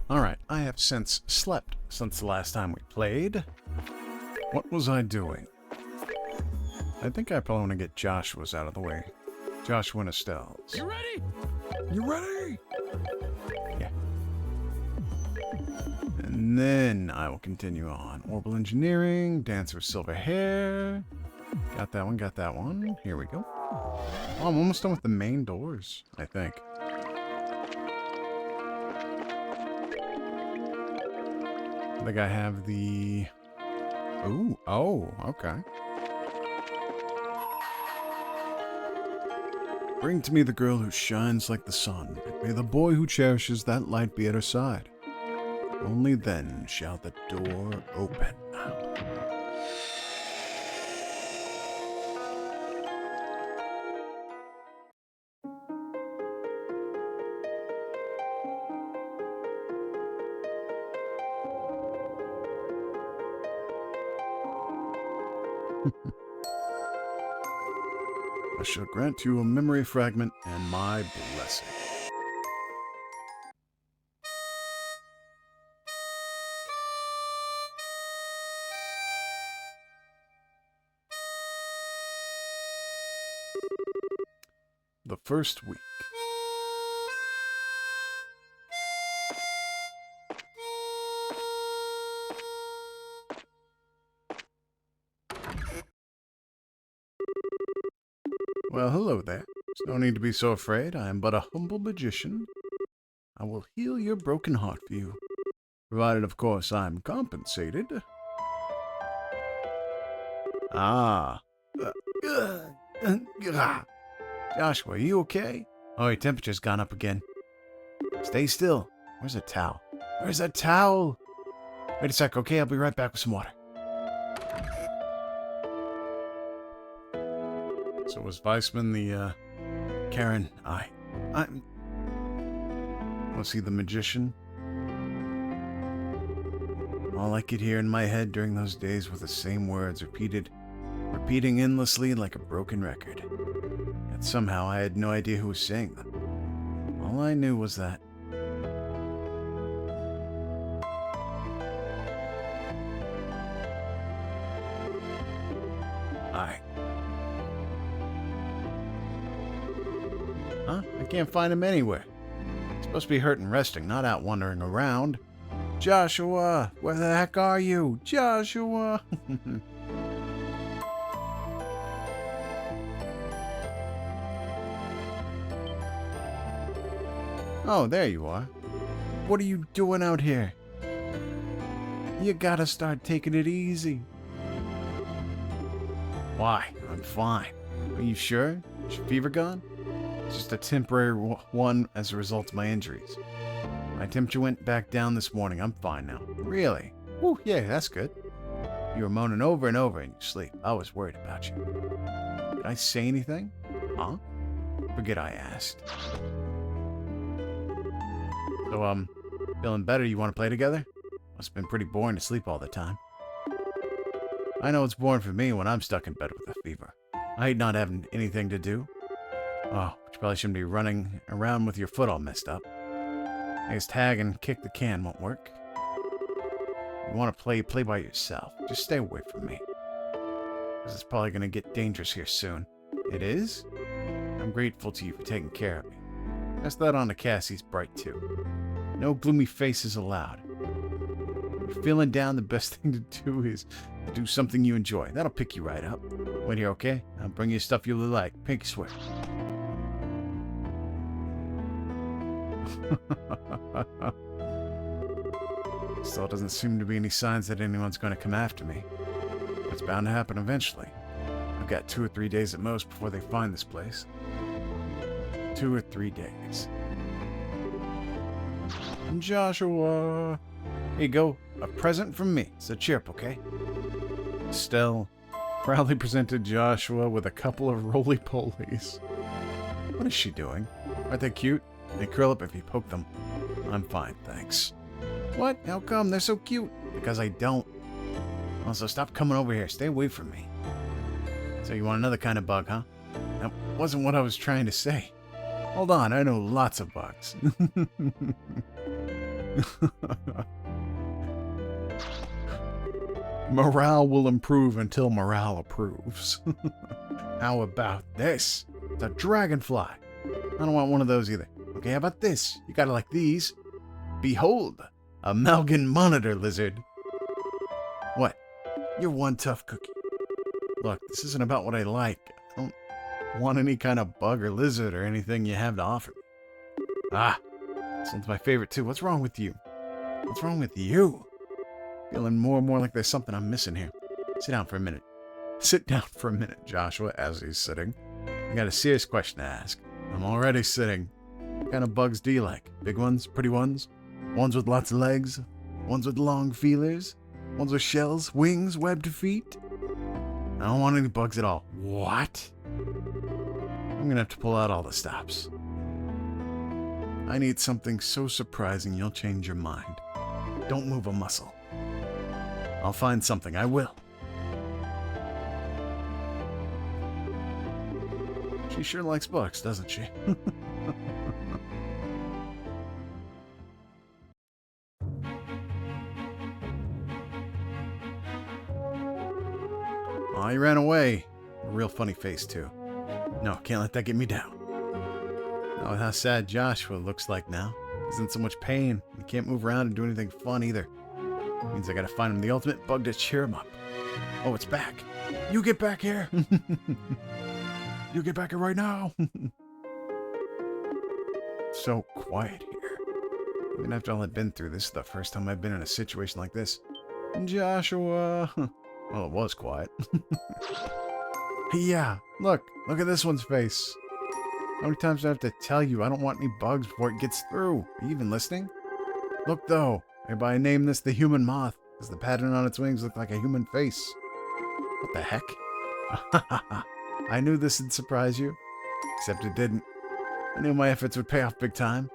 Alright, I have since slept since the last time we played. What was I doing? I think I probably want to get Joshua's out of the way. Joshua and Estelle's. You ready? You ready? Yeah. And then I will continue on. Orbital Engineering, Dancer with Silver Hair. Got that one, got that one. Here we go. Oh, I'm almost done with the main doors, I think. I think I have the... Ooh, oh, okay. Bring to me the girl who shines like the sun. May the boy who cherishes that light be at her side. Only then shall the door open. I shall grant you a memory fragment and my blessing. The first week. Well, hello there. There's no need to be so afraid. I am but a humble magician. I will heal your broken heart for you. Provided, of course, I'm compensated. Ah. Joshua, are you okay? Oh, your temperature's gone up again. Stay still. Where's a towel? Where's a towel? Wait a sec, okay? I'll be right back with some water. So was Weissman the, Karen, I'm... Was he the magician? All I could hear in my head during those days were the same words repeating endlessly like a broken record. Yet somehow I had no idea who was saying them. All I knew was that... Huh? I can't find him anywhere. He's supposed to be hurt and resting, not out wandering around. Joshua! Where the heck are you? Joshua! Oh, there you are. What are you doing out here? You gotta start taking it easy. Why? I'm fine. Are you sure? Is your fever gone? It's just a temporary one as a result of my injuries. My temperature went back down this morning. I'm fine now. Really? Whew, yeah, that's good. You were moaning over and over in your sleep. I was worried about you. Did I say anything? Huh? Forget I asked. So, feeling better? You want to play together? Must have been pretty boring to sleep all the time. I know it's boring for me when I'm stuck in bed with a fever. I hate not having anything to do. Oh, but you probably shouldn't be running around with your foot all messed up. I guess tag and kick the can won't work. You want to play by yourself. Just stay away from me. Because it's probably going to get dangerous here soon. It is? I'm grateful to you for taking care of me. Pass that on to Cassius Bright, too. No gloomy faces allowed. If you're feeling down, the best thing to do is to do something you enjoy. That'll pick you right up. Wait here, okay? I'll bring you stuff you'll like. Pinky swear. Still doesn't seem to be any signs that anyone's going to come after me. It's bound to happen eventually. I've got 2 or 3 days at most before they find this place. 2 or 3 days. Joshua! Here you go. A present from me. It's a chirp, okay? Estelle proudly presented Joshua with a couple of roly-polies. What is she doing? Aren't they cute? They curl up if you poke them. I'm fine, thanks. What? How come? They're so cute. Because I don't. Also, stop coming over here. Stay away from me. So you want another kind of bug, huh? That wasn't what I was trying to say. Hold on, I know lots of bugs. Morale will improve until morale approves. How about this? It's a dragonfly. I don't want one of those either. Okay, how about this? You gotta like these. Behold, a Malgan monitor lizard. What? You're one tough cookie. Look, this isn't about what I like. I don't want any kind of bug or lizard or anything you have to offer me. Ah, this one's my favorite too. What's wrong with you? What's wrong with you? Feeling more and more like there's something I'm missing here. Sit down for a minute. Sit down for a minute, Joshua, as he's sitting. I got a serious question to ask. I'm already sitting. What kind of bugs do you like? Big ones? Pretty ones? Ones with lots of legs? Ones with long feelers? Ones with shells? Wings? Webbed feet? I don't want any bugs at all. What? I'm gonna have to pull out all the stops. I need something so surprising you'll change your mind. Don't move a muscle. I'll find something. I will. She sure likes bugs, doesn't she? Oh, he ran away. A real funny face, too. No, can't let that get me down. Oh, how sad Joshua looks like now. He's in so much pain. He can't move around and do anything fun either. Means I gotta find him the ultimate bug to cheer him up. Oh, it's back. You get back here. You get back here right now. It's so quiet here. Even after all I've been through, this is the first time I've been in a situation like this. Joshua. Well, it was quiet. Yeah, look at this one's face. How many times do I have to tell you I don't want any bugs before it gets through? Are you even listening? Look, though. Maybe I name this the human moth, because the pattern on its wings looked like a human face. What the heck? I knew this would surprise you, except it didn't. I knew my efforts would pay off big time.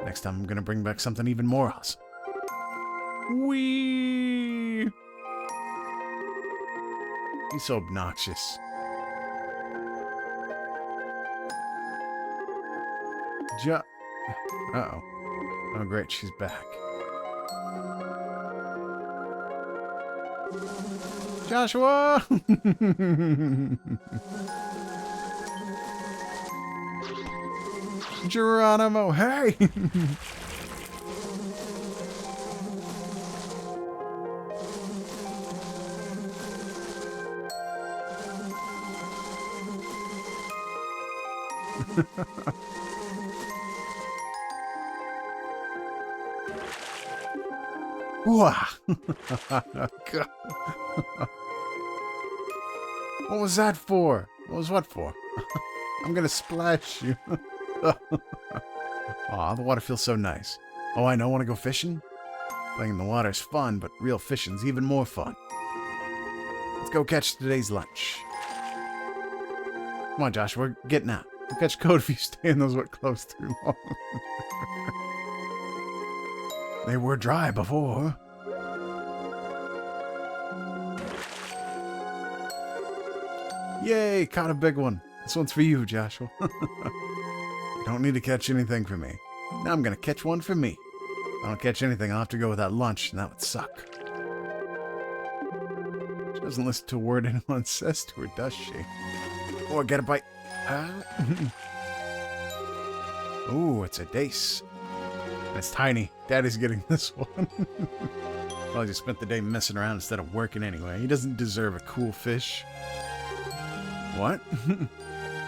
Next time I'm going to bring back something even more awesome. Whee! He's so obnoxious. Uh-oh. Oh, great, she's back. Joshua! Geronimo, hey! Wah! What was that for? What was what for? I'm gonna splash you. Aw, the water feels so nice. Oh, I know, wanna go fishing? Playing in the water's fun, but real fishing's even more fun. Let's go catch today's lunch. Come on, Josh, we're getting out. We'll catch code if you stay in those wet clothes too long. They were dry before. Yay, caught a big one. This one's for you, Joshua. You don't need to catch anything for me. Now I'm going to catch one for me. If I don't catch anything, I'll have to go without lunch, and that would suck. She doesn't listen to a word anyone says to her, does she? Oh, I get a bite. Ooh, it's a dace. It's tiny. Daddy's getting this one. Well, he just spent the day messing around instead of working anyway. He doesn't deserve a cool fish. What?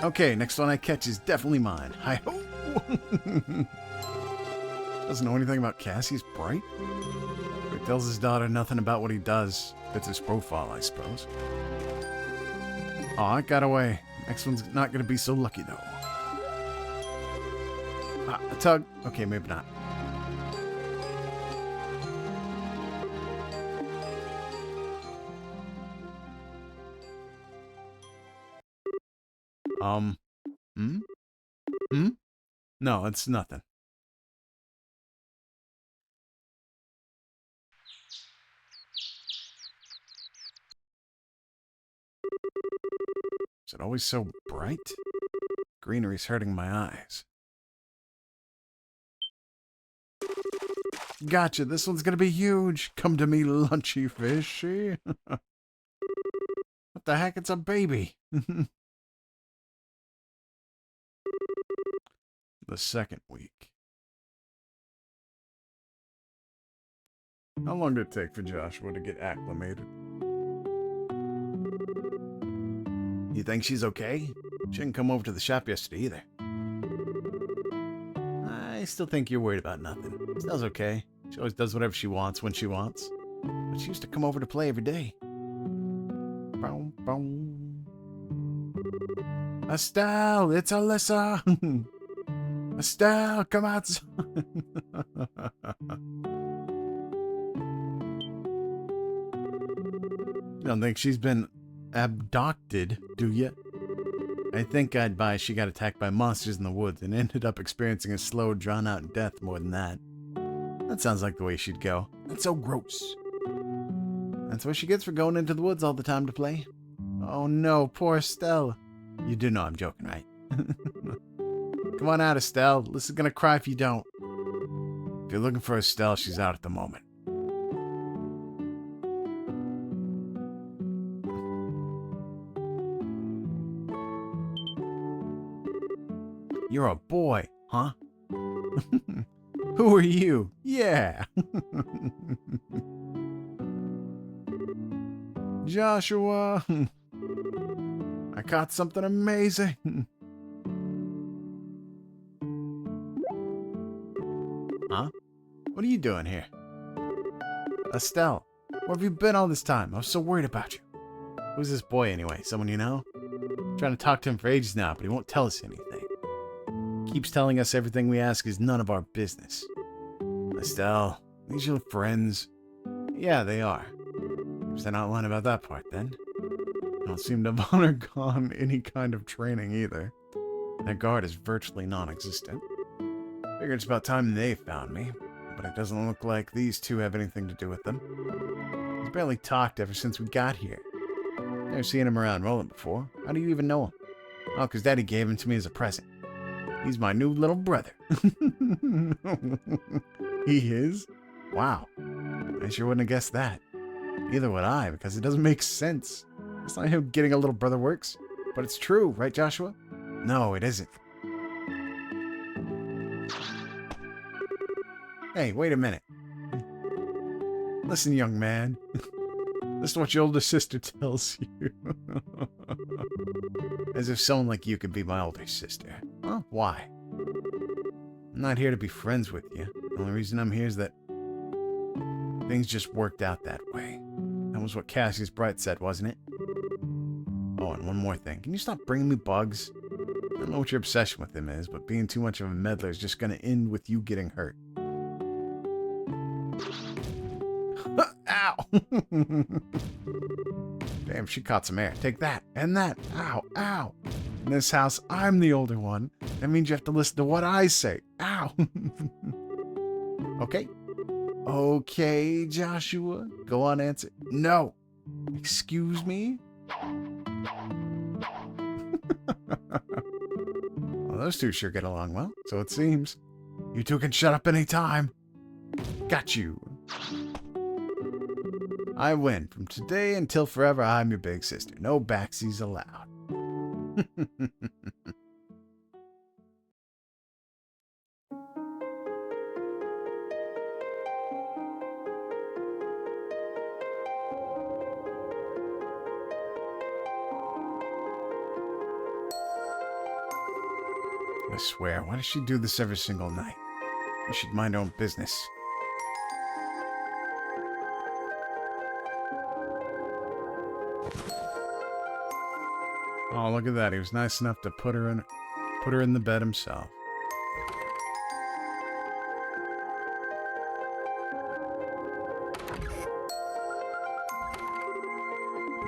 Okay, next one I catch is definitely mine. Hi-ho! Doesn't know anything about Cassius Bright? He tells his daughter nothing about what he does. Fits his profile, I suppose. Aw, it got away. Next one's not gonna be so lucky, though. Ah, a tug. Okay, maybe not. No, it's nothing. Is it always so bright? Greenery's hurting my eyes. Gotcha. This one's gonna be huge. Come to me, lunchy fishy. What the heck? It's a baby. The second week. How long did it take for Joshua to get acclimated? You think she's okay? She didn't come over to the shop yesterday either. I still think you're worried about nothing. Estelle's okay. She always does whatever she wants when she wants. But she used to come over to play every day. Boom, boom. Estelle, it's Alyssa. Estelle, come outside. You don't think she's been abducted, do you? I think I'd buy she got attacked by monsters in the woods and ended up experiencing a slow, drawn-out death more than that. That sounds like the way she'd go. That's so gross. That's what she gets for going into the woods all the time to play. Oh no, poor Estelle. You do know I'm joking, right? Come on out, Estelle. Alyssa's gonna cry if you don't. If you're looking for Estelle, she's out at the moment. You're a boy, huh? Who are you? Yeah. Joshua. I caught something amazing. Huh? What are you doing here? Estelle, where have you been all this time? I was so worried about you. Who's this boy anyway? Someone you know? I'm trying to talk to him for ages now, but he won't tell us anything. Keeps telling us everything we ask is none of our business. Estelle, these your friends? Yeah, they are. Guess they're not lying about that part, then. Don't seem to have undergone any kind of training either. Their guard is virtually non-existent. Figured it's about time they found me, but it doesn't look like these two have anything to do with them. He's barely talked ever since we got here. Never seen him around Roland before. How do you even know him? Oh, because Daddy gave him to me as a present. He's my new little brother. He is? Wow. I sure wouldn't have guessed that. Neither would I, because it doesn't make sense. It's not how getting a little brother works. But it's true, right, Joshua? No, it isn't. Hey, wait a minute. Listen, young man. This is what your older sister tells you. As if someone like you could be my older sister. Well, why? I'm not here to be friends with you. The only reason I'm here is that things just worked out that way. That was what Cassius Bright said, wasn't it? Oh, and one more thing. Can you stop bringing me bugs? I don't know what your obsession with him is, but being too much of a meddler is just going to end with you getting hurt. Ow! Damn, she caught some air. Take that, and that. Ow, ow. In this house, I'm the older one. That means you have to listen to what I say. Ow. Okay. Okay, Joshua. Go on, answer. No. Excuse me? Well, those two sure get along well, so it seems. You two can shut up any time. Got you. I win. From today until forever, I'm your big sister. No backsies allowed. I swear, why does she do this every single night? She'd mind her own business. Oh, look at that. He was nice enough to put her in the bed himself.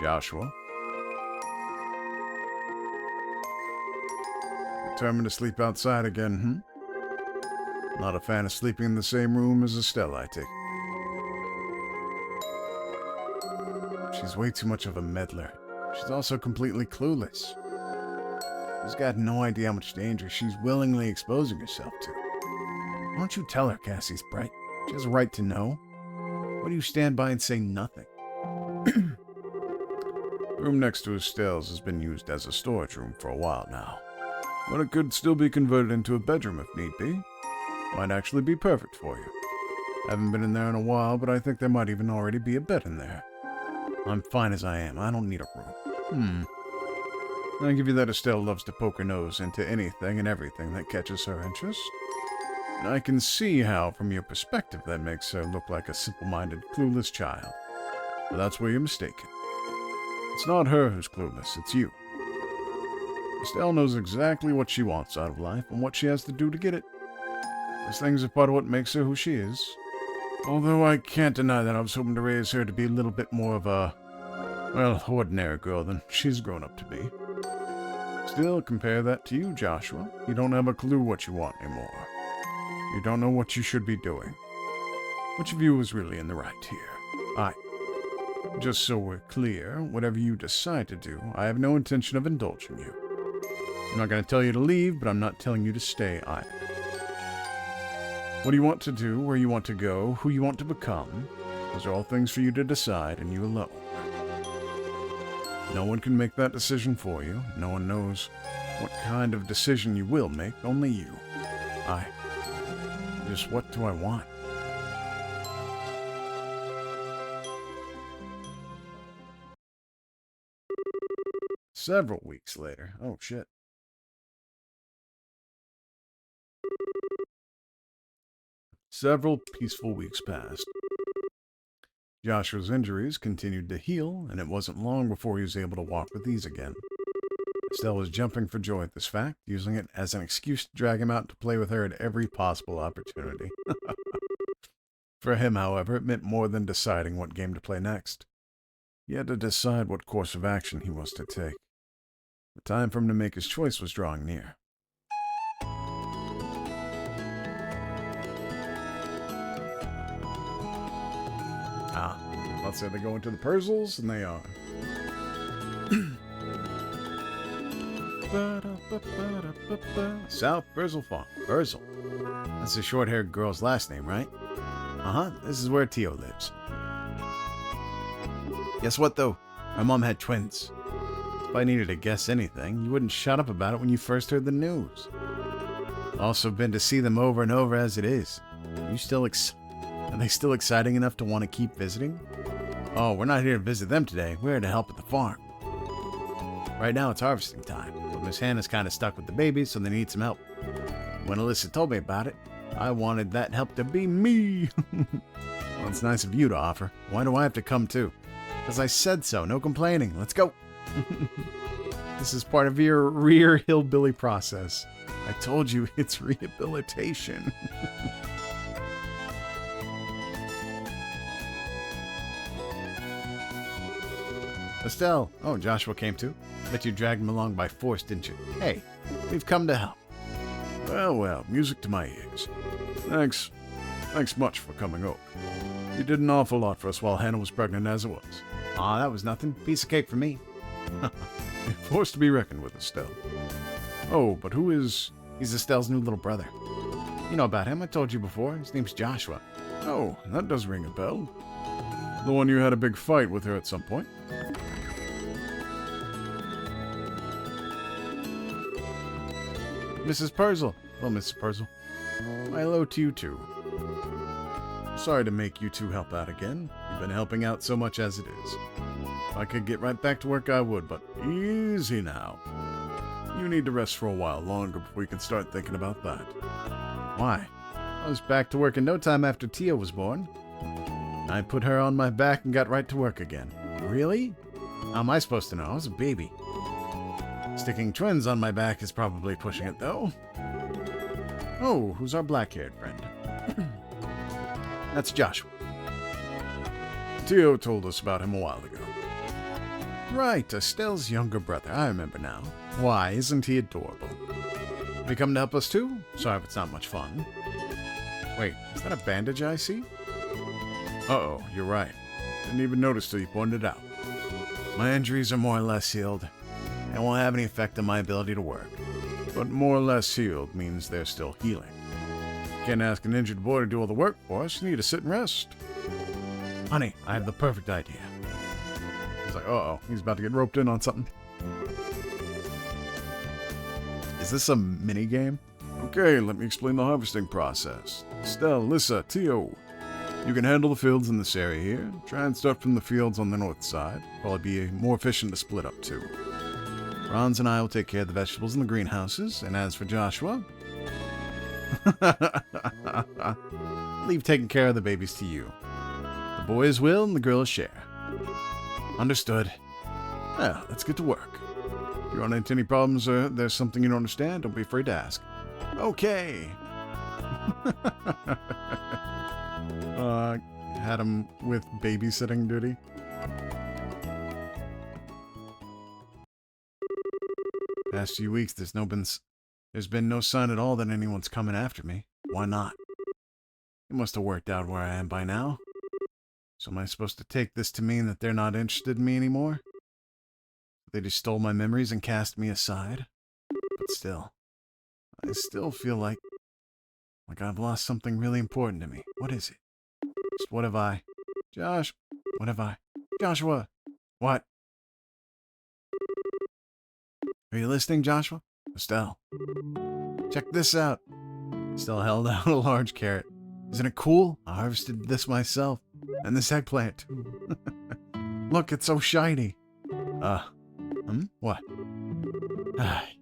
Joshua. Determined to sleep outside again, Not a fan of sleeping in the same room as Estelle, I take. She's way too much of a meddler. She's also completely clueless. She's got no idea how much danger she's willingly exposing herself to. Why don't you tell her, Cassius Bright? She has a right to know. Why do you stand by and say nothing? The room next to Estelle's has been used as a storage room for a while now. But it could still be converted into a bedroom if need be. Might actually be perfect for you. Haven't been in there in a while, but I think there might even already be a bed in there. I'm fine as I am. I don't need a room. I give you that Estelle loves to poke her nose into anything and everything that catches her interest. And I can see how, from your perspective, that makes her look like a simple-minded, clueless child. But that's where you're mistaken. It's not her who's clueless, it's you. Estelle knows exactly what she wants out of life and what she has to do to get it. Those things are part of what makes her who she is. Although I can't deny that I was hoping to raise her to be a little bit more of a, well, ordinary girl than she's grown up to be. Still, compare that to you, Joshua. You don't have a clue what you want anymore. You don't know what you should be doing. Which of you is really in the right here? Just so we're clear, whatever you decide to do, I have no intention of indulging you. I'm not going to tell you to leave, but I'm not telling you to stay either. What do you want to do, where you want to go, who you want to become, those are all things for you to decide, and you alone. No one can make that decision for you. No one knows what kind of decision you will make, only you. Just what do I want? Several weeks later. Oh, shit. Several peaceful weeks passed. Joshua's injuries continued to heal, and it wasn't long before he was able to walk with ease again. Estelle was jumping for joy at this fact, using it as an excuse to drag him out to play with her at every possible opportunity. For him, however, it meant more than deciding what game to play next. He had to decide what course of action he was to take. The time for him to make his choice was drawing near. Let's say they go into the Purzels, and they are. South Burzel Farm. Burzel. That's the short-haired girl's last name, right? Uh-huh. This is where Tio lives. Guess what, though? My mom had twins. If I needed to guess anything, you wouldn't shut up about it when you first heard the news. Also been to see them over and over as it is. Are they still exciting enough to want to keep visiting? Oh, we're not here to visit them today. We're here to help at the farm. Right now it's harvesting time, but Miss Hannah's kind of stuck with the babies, so they need some help. When Alyssa told me about it, I wanted that help to be me. Well, it's nice of you to offer. Why do I have to come too? Because I said so. No complaining. Let's go. This is part of your rear hillbilly process. I told you it's rehabilitation. Estelle. Oh, Joshua came too. Bet you dragged him along by force, didn't you? Hey, we've come to help. Well, music to my ears. Thanks much for coming over. You did an awful lot for us while Hannah was pregnant as it was. Aw, that was nothing. Piece of cake for me. You're forced to be reckoned with, Estelle. Oh, but who is... He's Estelle's new little brother. You know about him, I told you before. His name's Joshua. Oh, that does ring a bell. The one you had a big fight with her at some point. Mrs. Purzel. Hello, Mrs. Purzel. Hello to you too. Sorry to make you two help out again. You've been helping out so much as it is. If I could get right back to work, I would, but easy now. You need to rest for a while longer before you can start thinking about that. Why? I was back to work in no time after Tia was born. I put her on my back and got right to work again. Really? How am I supposed to know? I was a baby. Sticking twins on my back is probably pushing it, though. Oh, who's our black-haired friend? That's Joshua. Tio told us about him a while ago. Right, Estelle's younger brother. I remember now. Why, isn't he adorable? Have you come to help us too? Sorry if it's not much fun. Wait, is that a bandage I see? Uh-oh, you're right. Didn't even notice till you pointed it out. My injuries are more or less healed. It won't have any effect on my ability to work. But more or less healed means they're still healing. can't ask an injured boy to do all the work for us. You need to sit and rest. Honey, I have the perfect idea. He's like, uh-oh, he's about to get roped in on something. Is this a mini game? Okay, let me explain the harvesting process. Estelle, Lissa, Tio. You can handle the fields in this area here. Try and start from the fields on the north side. Probably be more efficient to split up too. Franz and I will take care of the vegetables in the greenhouses, and as for Joshua... Leave taking care of the babies to you. The boys will, and the girls share. Understood. Well, let's get to work. If you run into any problems or there's something you don't understand, don't be afraid to ask. Okay. Had him with babysitting duty. Past few weeks, there's been no sign at all that anyone's coming after me. Why not? It must have worked out where I am by now. So am I supposed to take this to mean that they're not interested in me anymore? They just stole my memories and cast me aside? But still, I still feel like I've lost something really important to me. What is it? Just what have I? Josh, what have I? Joshua! What? Are you listening, Joshua? Estelle. Check this out. Estelle held out a large carrot. Isn't it cool? I harvested this myself. And this eggplant, too. Look, it's so shiny. What?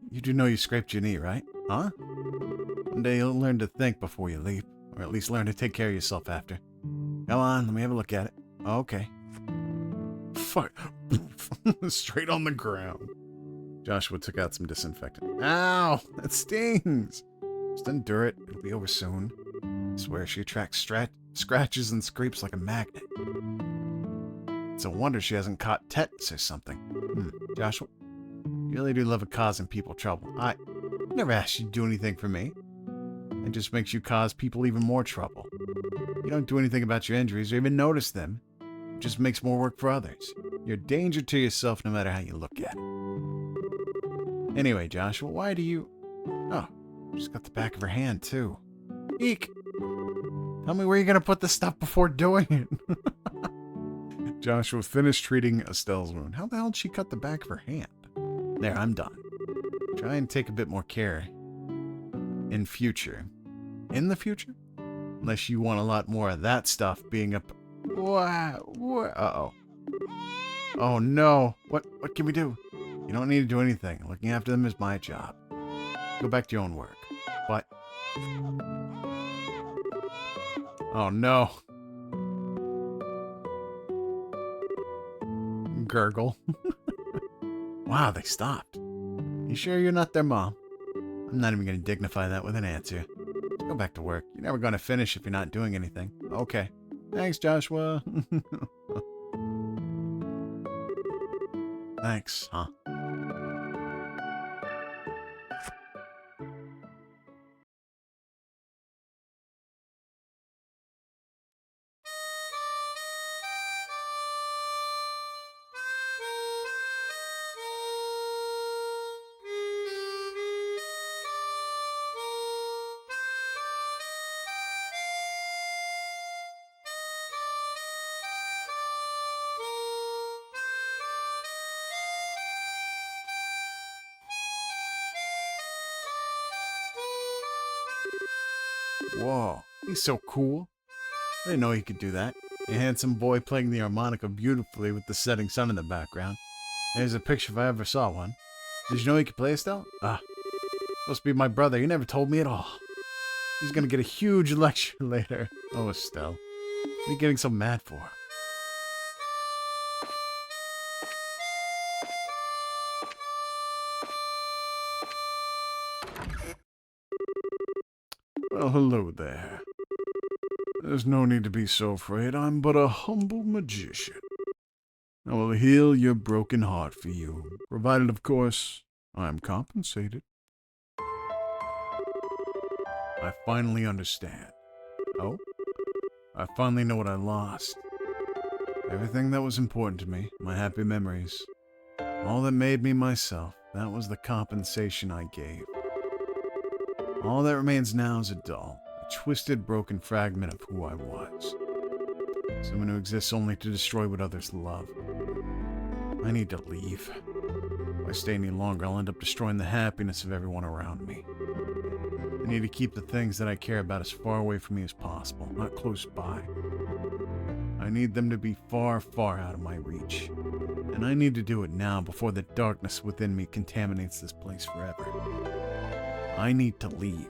You do know you scraped your knee, right? Huh? One day you'll learn to think before you leap. Or at least learn to take care of yourself after. Come on, let me have a look at it. Okay. Fuck. Straight on the ground. Joshua took out some disinfectant. Ow! That stings! Just endure it. It'll be over soon. I swear she attracts scratches and scrapes like a magnet. It's a wonder she hasn't caught tetanus or something. Joshua, you really do love causing people trouble. I never asked you to do anything for me. It just makes you cause people even more trouble. You don't do anything about your injuries or even notice them. It just makes more work for others. You're a danger to yourself no matter how you look at it. Anyway, Joshua, why do you... Oh, she's got the back of her hand, too. Eek! Tell me where you're going to put the stuff before doing it. Joshua finished treating Estelle's wound. How the hell did she cut the back of her hand? There, I'm done. Try and take a bit more care in future. In the future? Unless you want a lot more of that stuff being up... Wow. Uh-oh. Oh, no. What can we do? You don't need to do anything. Looking after them is my job. Go back to your own work. But... Oh, no. Gurgle. Wow, they stopped. You sure you're not their mom? I'm not even going to dignify that with an answer. Just go back to work. You're never going to finish if you're not doing anything. Okay. Thanks, Joshua. Thanks, huh? Whoa, he's so cool. I didn't know he could do that. A handsome boy playing the harmonica beautifully with the setting sun in the background. There's a picture if I ever saw one. Did you know he could play, Estelle? Supposed to be my brother. You never told me at all. He's gonna get a huge lecture later. Oh, Estelle. What are you getting so mad for? Well, hello there. There's no need to be so afraid. I'm but a humble magician. I will heal your broken heart for you, provided, of course, I am compensated. I finally understand. Oh? I finally know what I lost. Everything that was important to me, my happy memories, all that made me myself, that was the compensation I gave. All that remains now is a dull, A twisted, broken fragment of who I was. Someone who exists only to destroy what others love. I need to leave. If I stay any longer, I'll end up destroying the happiness of everyone around me. I need to keep the things that I care about as far away from me as possible, not close by. I need them to be far, far out of my reach. And I need to do it now before the darkness within me contaminates this place forever. I need to leave,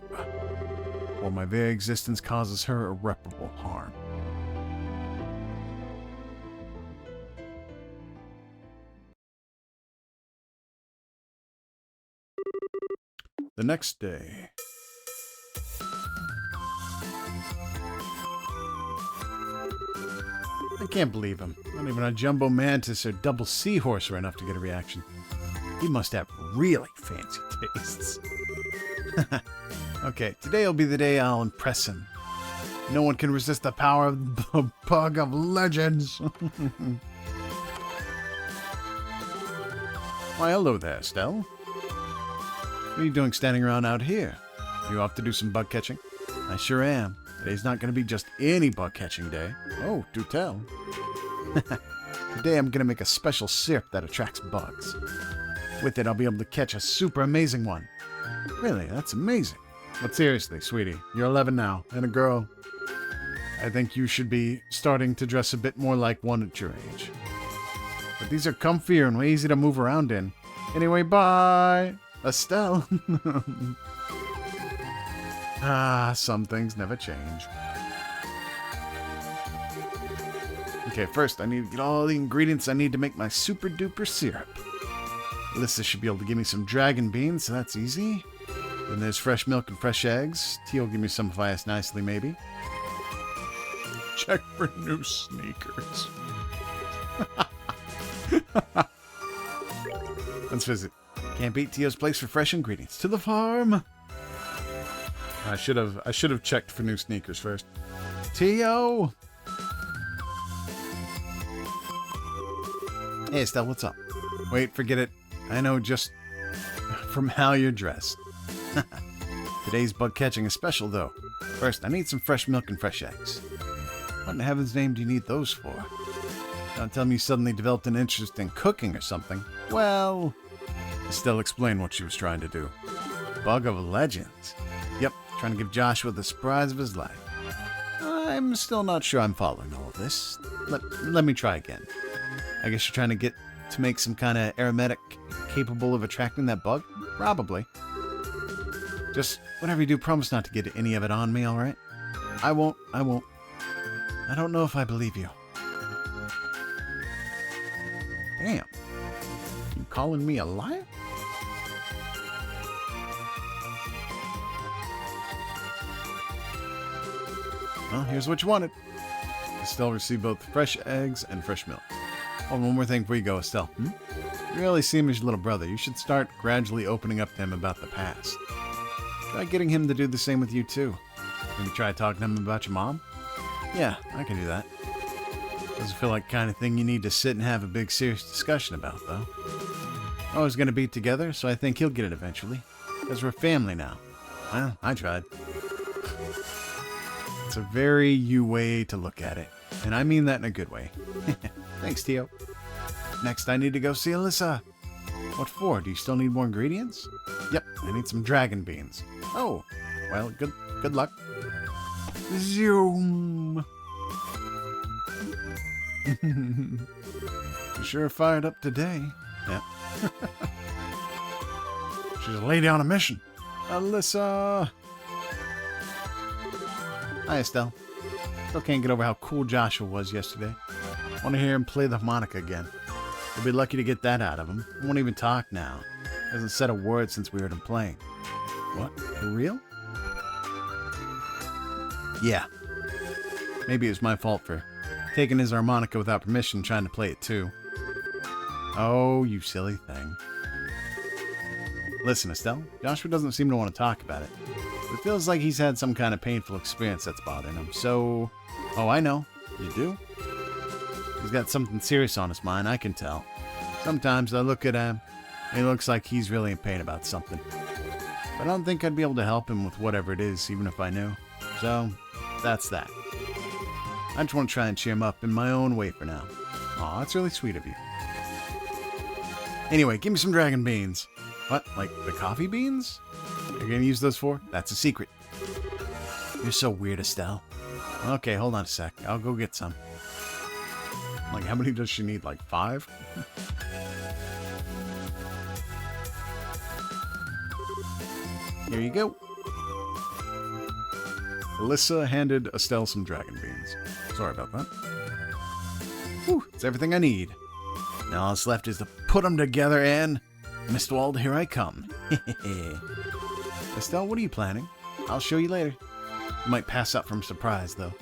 or my very existence causes her irreparable harm. The next day. I can't believe him. Not even a jumbo mantis or double seahorse are enough to get a reaction. He must have really fancy tastes. Okay, today will be the day I'll impress him. No one can resist the power of the Bug of Legends. Why, hello there, Estelle. What are you doing standing around out here? You off to do some bug catching? I sure am. Today's not going to be just any bug catching day. Oh, do tell. Today I'm going to make a special syrup that attracts bugs. With it, I'll be able to catch a super amazing one. Really, that's amazing. But seriously, sweetie, you're 11 now, and a girl. I think you should be starting to dress a bit more like one at your age. But these are comfier and easy to move around in. Anyway, bye! Estelle. Some things never change. Okay, first I need to get all the ingredients I need to make my super duper syrup. Alyssa should be able to give me some dragon beans, so that's easy. Then there's fresh milk and fresh eggs. Tea will give me some if I ask nicely, maybe. Check for new sneakers. Let's visit. Can't beat Tio's place for fresh ingredients. To the farm. I should have checked for new sneakers first. Tio. Hey Estelle, what's up? Wait, forget it. I know just from how you're dressed. Today's bug catching is special though. First, I need some fresh milk and fresh eggs. What in heaven's name do you need those for? Don't tell me you suddenly developed an interest in cooking or something. Well, Estelle explained what she was trying to do. Bug of Legends. Yep, trying to give Joshua the surprise of his life. I'm still not sure I'm following all of this. Let me try again. I guess you're trying to get to make some kind of aromatic capable of attracting that bug? Probably. Just whatever you do, promise not to get any of it on me, alright? I won't. I don't know if I believe you. Damn. You calling me a liar? Well, here's what you wanted. Estelle received both fresh eggs and fresh milk. Oh, one more thing before you go, Estelle. You really seem as your little brother. You should start gradually opening up to him about the past. Try getting him to do the same with you, too. Maybe try talking to him about your mom? Yeah, I can do that. Doesn't feel like the kind of thing you need to sit and have a big serious discussion about, though. We're always going to be together, so I think he'll get it eventually. Because we're family now. Well, I tried. It's a very you way to look at it. And I mean that in a good way. Thanks, Tio. Next, I need to go see Alyssa. What for? Do you still need more ingredients? Yep, I need some dragon beans. Oh, well, good luck. Zoom. You sure fired up today. Yeah. She's a lady on a mission. Alyssa. Hi, Estelle. Still can't get over how cool Joshua was yesterday. Want to hear him play the harmonica again. You'll be lucky to get that out of him. He won't even talk now. Hasn't said a word since we heard him playing. What? For real? Yeah. Maybe it was my fault for taking his harmonica without permission and trying to play it too. Oh, you silly thing. Listen, Estelle, Joshua doesn't seem to want to talk about it. It feels like he's had some kind of painful experience that's bothering him, so... Oh, I know. You do? He's got something serious on his mind, I can tell. Sometimes I look at him, and he looks like he's really in pain about something. But I don't think I'd be able to help him with whatever it is, even if I knew. So, that's that. I just want to try and cheer him up in my own way for now. Aw, that's really sweet of you. Anyway, give me some dragon beans. What? Like the coffee beans? You're gonna use those for? That's a secret. You're so weird, Estelle. Okay, hold on a sec. I'll go get some. Like, how many does she need? Like 5? Here you go. Alyssa handed Estelle some dragon beans. Sorry about that. Whew, it's everything I need. Now all that's left is to put them together and... Mistwald, here I come. Estelle, what are you planning? I'll show you later. You might pass out from surprise, though.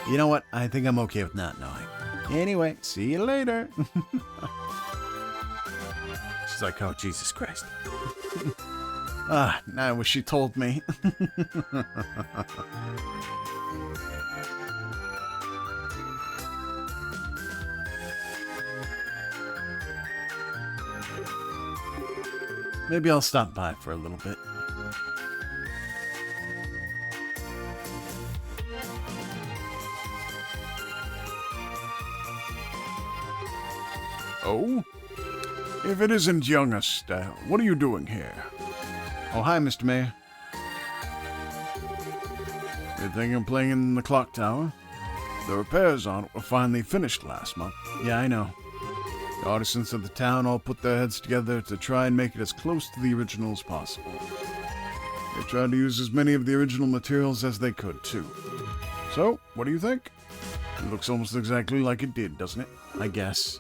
You know what? I think I'm okay with not knowing. Anyway, see you later. She's like, oh, Jesus Christ. Now I wish she told me. Maybe I'll stop by for a little bit. Oh? If it isn't young Estelle, what are you doing here? Oh, hi, Mr. Mayor. You think I'm playing in the clock tower? The repairs on it were finally finished last month. Yeah, I know. The artisans of the town all put their heads together to try and make it as close to the original as possible. They tried to use as many of the original materials as they could, too. So, what do you think? It looks almost exactly like it did, doesn't it? I guess.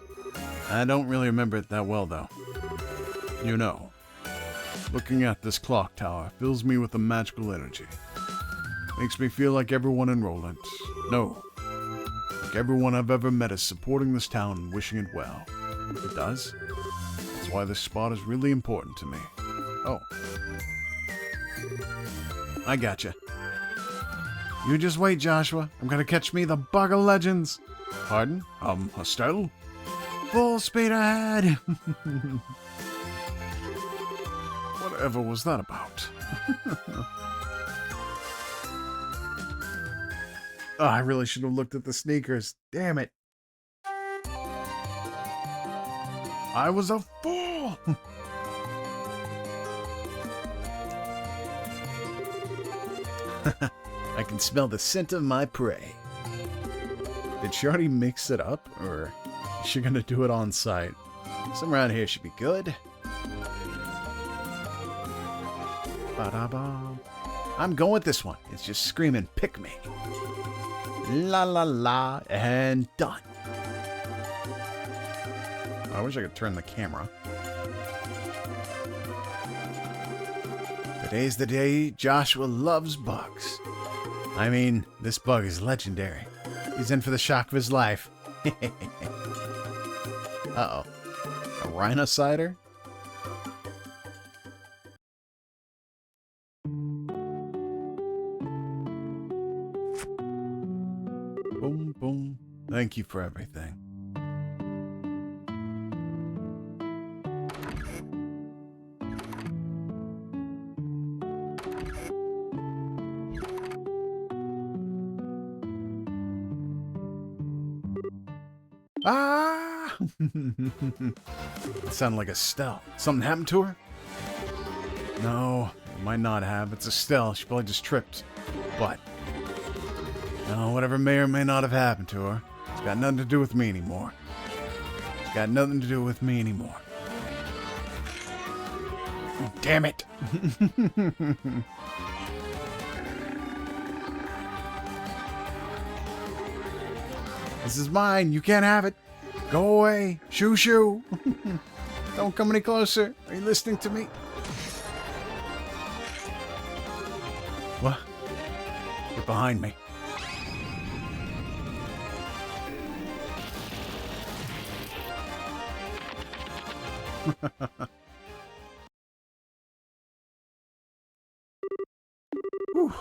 I don't really remember it that well, though. You know, looking at this clock tower fills me with a magical energy. Makes me feel like everyone in Roland, no, like everyone I've ever met is supporting this town and wishing it well. It does? That's why this spot is really important to me. Oh. I gotcha. You just wait, Joshua. I'm gonna catch me the bug of legends. Pardon? Estelle? Full speed ahead! Whatever was that about? Oh, I really should have looked at the sneakers. Damn it. I was a fool! I can smell the scent of my prey. Did she already mix it up, or is she gonna do it on site? Somewhere around here should be good. Ba-da-ba. I'm going with this one. It's just screaming, pick me. La la la, and done. I wish I could turn the camera. Today's the day Joshua loves bugs. I mean, this bug is legendary. He's in for the shock of his life. Uh-oh. A rhino cider? Boom, boom. Thank you for everything. Ah! It sounded like Estelle. Something happened to her? No, it might not have. It's Estelle. She probably just tripped. But, no, whatever may or may not have happened to her, it's got nothing to do with me anymore. It's got nothing to do with me anymore. Damn it! This is mine. You can't have it. Go away. Shoo shoo. Don't come any closer. Are you listening to me? What? Get behind me. Whew.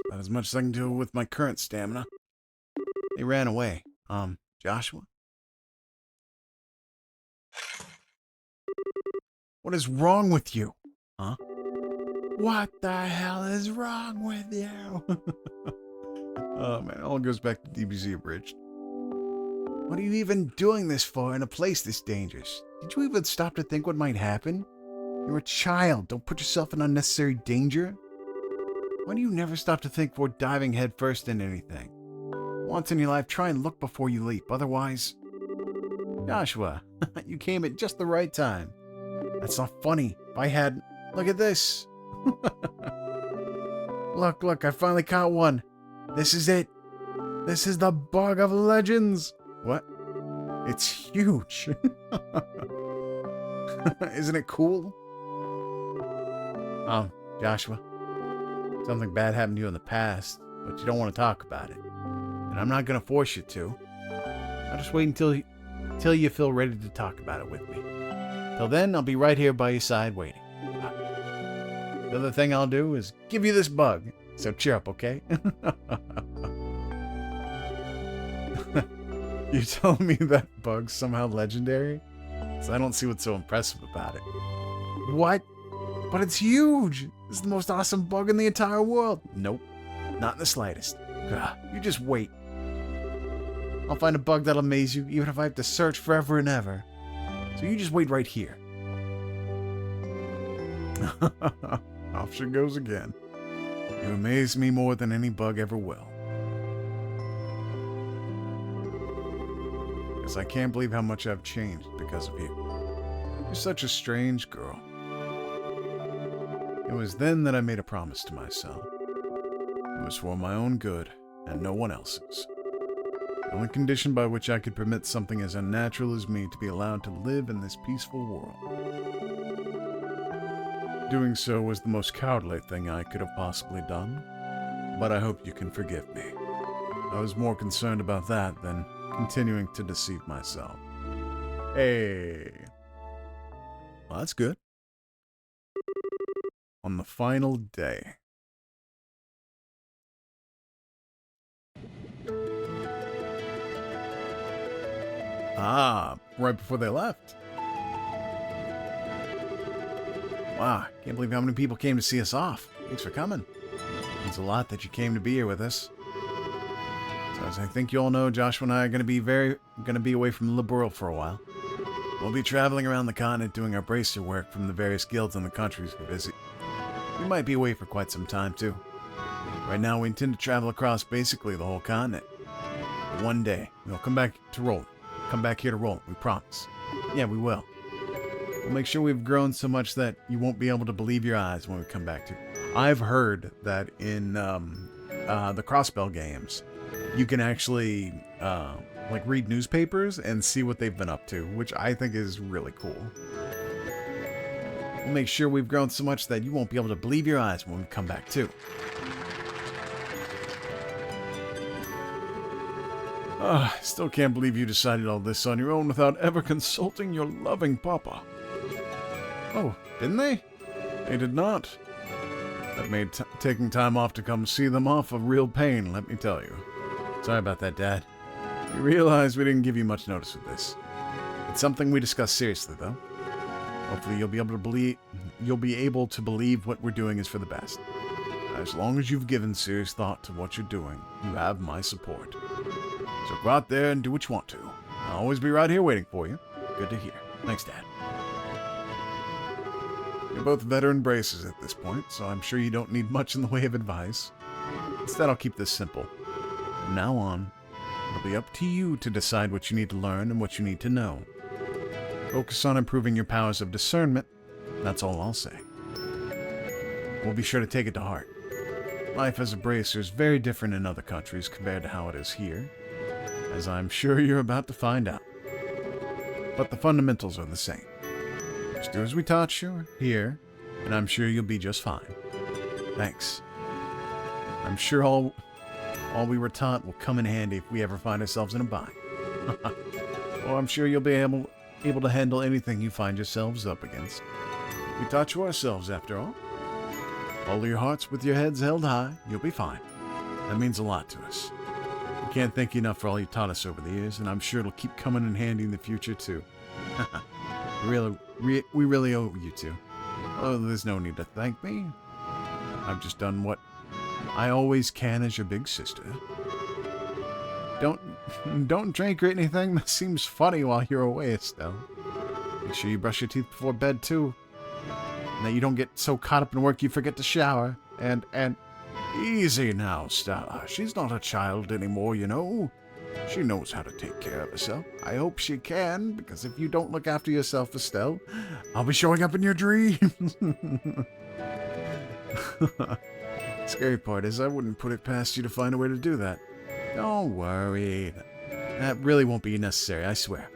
About as much as I can do with my current stamina. They ran away. Joshua? What is wrong with you? Huh? What the hell is wrong with you? Oh man, it all goes back to DBZ Abridged. What are you even doing this for in a place this dangerous? Did you even stop to think what might happen? You're a child. Don't put yourself in unnecessary danger. Why do you never stop to think before diving headfirst into anything? Once in your life, try and look before you leap. Otherwise... Joshua, you came at just the right time. That's not funny. If I had... Look at this. Look, I finally caught one. This is it. This is the bug of legends. What? It's huge. Isn't it cool? Oh, Joshua. Something bad happened to you in the past, but you don't want to talk about it. And I'm not going to force you to. I'll just wait until you feel ready to talk about it with me. Till then, I'll be right here by your side waiting. The other thing I'll do is give you this bug. So cheer up, okay? You telling me that bug's somehow legendary? So I don't see what's so impressive about it. What? But it's huge. It's the most awesome bug in the entire world. Nope. Not in the slightest. Ugh, you just wait. I'll find a bug that'll amaze you, even if I have to search forever and ever. So you just wait right here. Off she goes again. You amaze me more than any bug ever will. Because I can't believe how much I've changed because of you. You're such a strange girl. It was then that I made a promise to myself. It was for my own good and no one else's. The only condition by which I could permit something as unnatural as me to be allowed to live in this peaceful world. Doing so was the most cowardly thing I could have possibly done, but I hope you can forgive me. I was more concerned about that than continuing to deceive myself. Hey. Well, that's good. On the final day. Ah, right before they left. Wow, can't believe how many people came to see us off. Thanks for coming. Means a lot that you came to be here with us. So as I think you all know, Joshua and I are going to be away from liberl for a while. We'll be traveling around the continent doing our bracer work from the various guilds in the countries we visit. We might be away for quite some time too. Right now we intend to travel across basically the whole continent. But one day, we'll come back to roll. Come back here to roll, we promise. Yeah, we will. We'll make sure we've grown so much that you won't be able to believe your eyes when we come back to. I've heard that in the Crossbell games, you can actually like read newspapers and see what they've been up to, which I think is really cool. We'll make sure we've grown so much that you won't be able to believe your eyes when we come back too. Still can't believe you decided all this on your own without ever consulting your loving papa. Oh, didn't they? They did not. That made taking time off to come see them off a real pain, let me tell you. Sorry about that, Dad. We realized we didn't give you much notice with this. It's something we discussed seriously, though. Hopefully you'll be able to believe what we're doing is for the best. As long as you've given serious thought to what you're doing, you have my support. So go out there and do what you want to. I'll always be right here waiting for you. Good to hear. Thanks, Dad. You're both veteran bracers at this point, so I'm sure you don't need much in the way of advice. Instead, I'll keep this simple. From now on, it'll be up to you to decide what you need to learn and what you need to know. Focus on improving your powers of discernment. That's all I'll say. We'll be sure to take it to heart. Life as a bracer is very different in other countries compared to how it is here, as I'm sure you're about to find out. But the fundamentals are the same. Just do as we taught you here, and I'm sure you'll be just fine. Thanks. I'm sure all we were taught will come in handy if we ever find ourselves in a bind. Well, I'm sure you'll be able to handle anything you find yourselves up against. We taught you ourselves, after all. Follow your hearts with your heads held high. You'll be fine. That means a lot to us. We can't thank you enough for all you taught us over the years, and I'm sure it'll keep coming in handy in the future, too. We really owe you two. Oh, there's no need to thank me. I've just done what I always can as your big sister. Don't drink or anything that seems funny while you're away, Estelle. Make sure you brush your teeth before bed, too. And that you don't get so caught up in work you forget to shower. And easy now, Stella. She's not a child anymore, you know. She knows how to take care of herself. I hope she can, because if you don't look after yourself, Estelle, I'll be showing up in your dreams. Scary part is I wouldn't put it past you to find a way to do that. Don't worry. That really won't be necessary, I swear.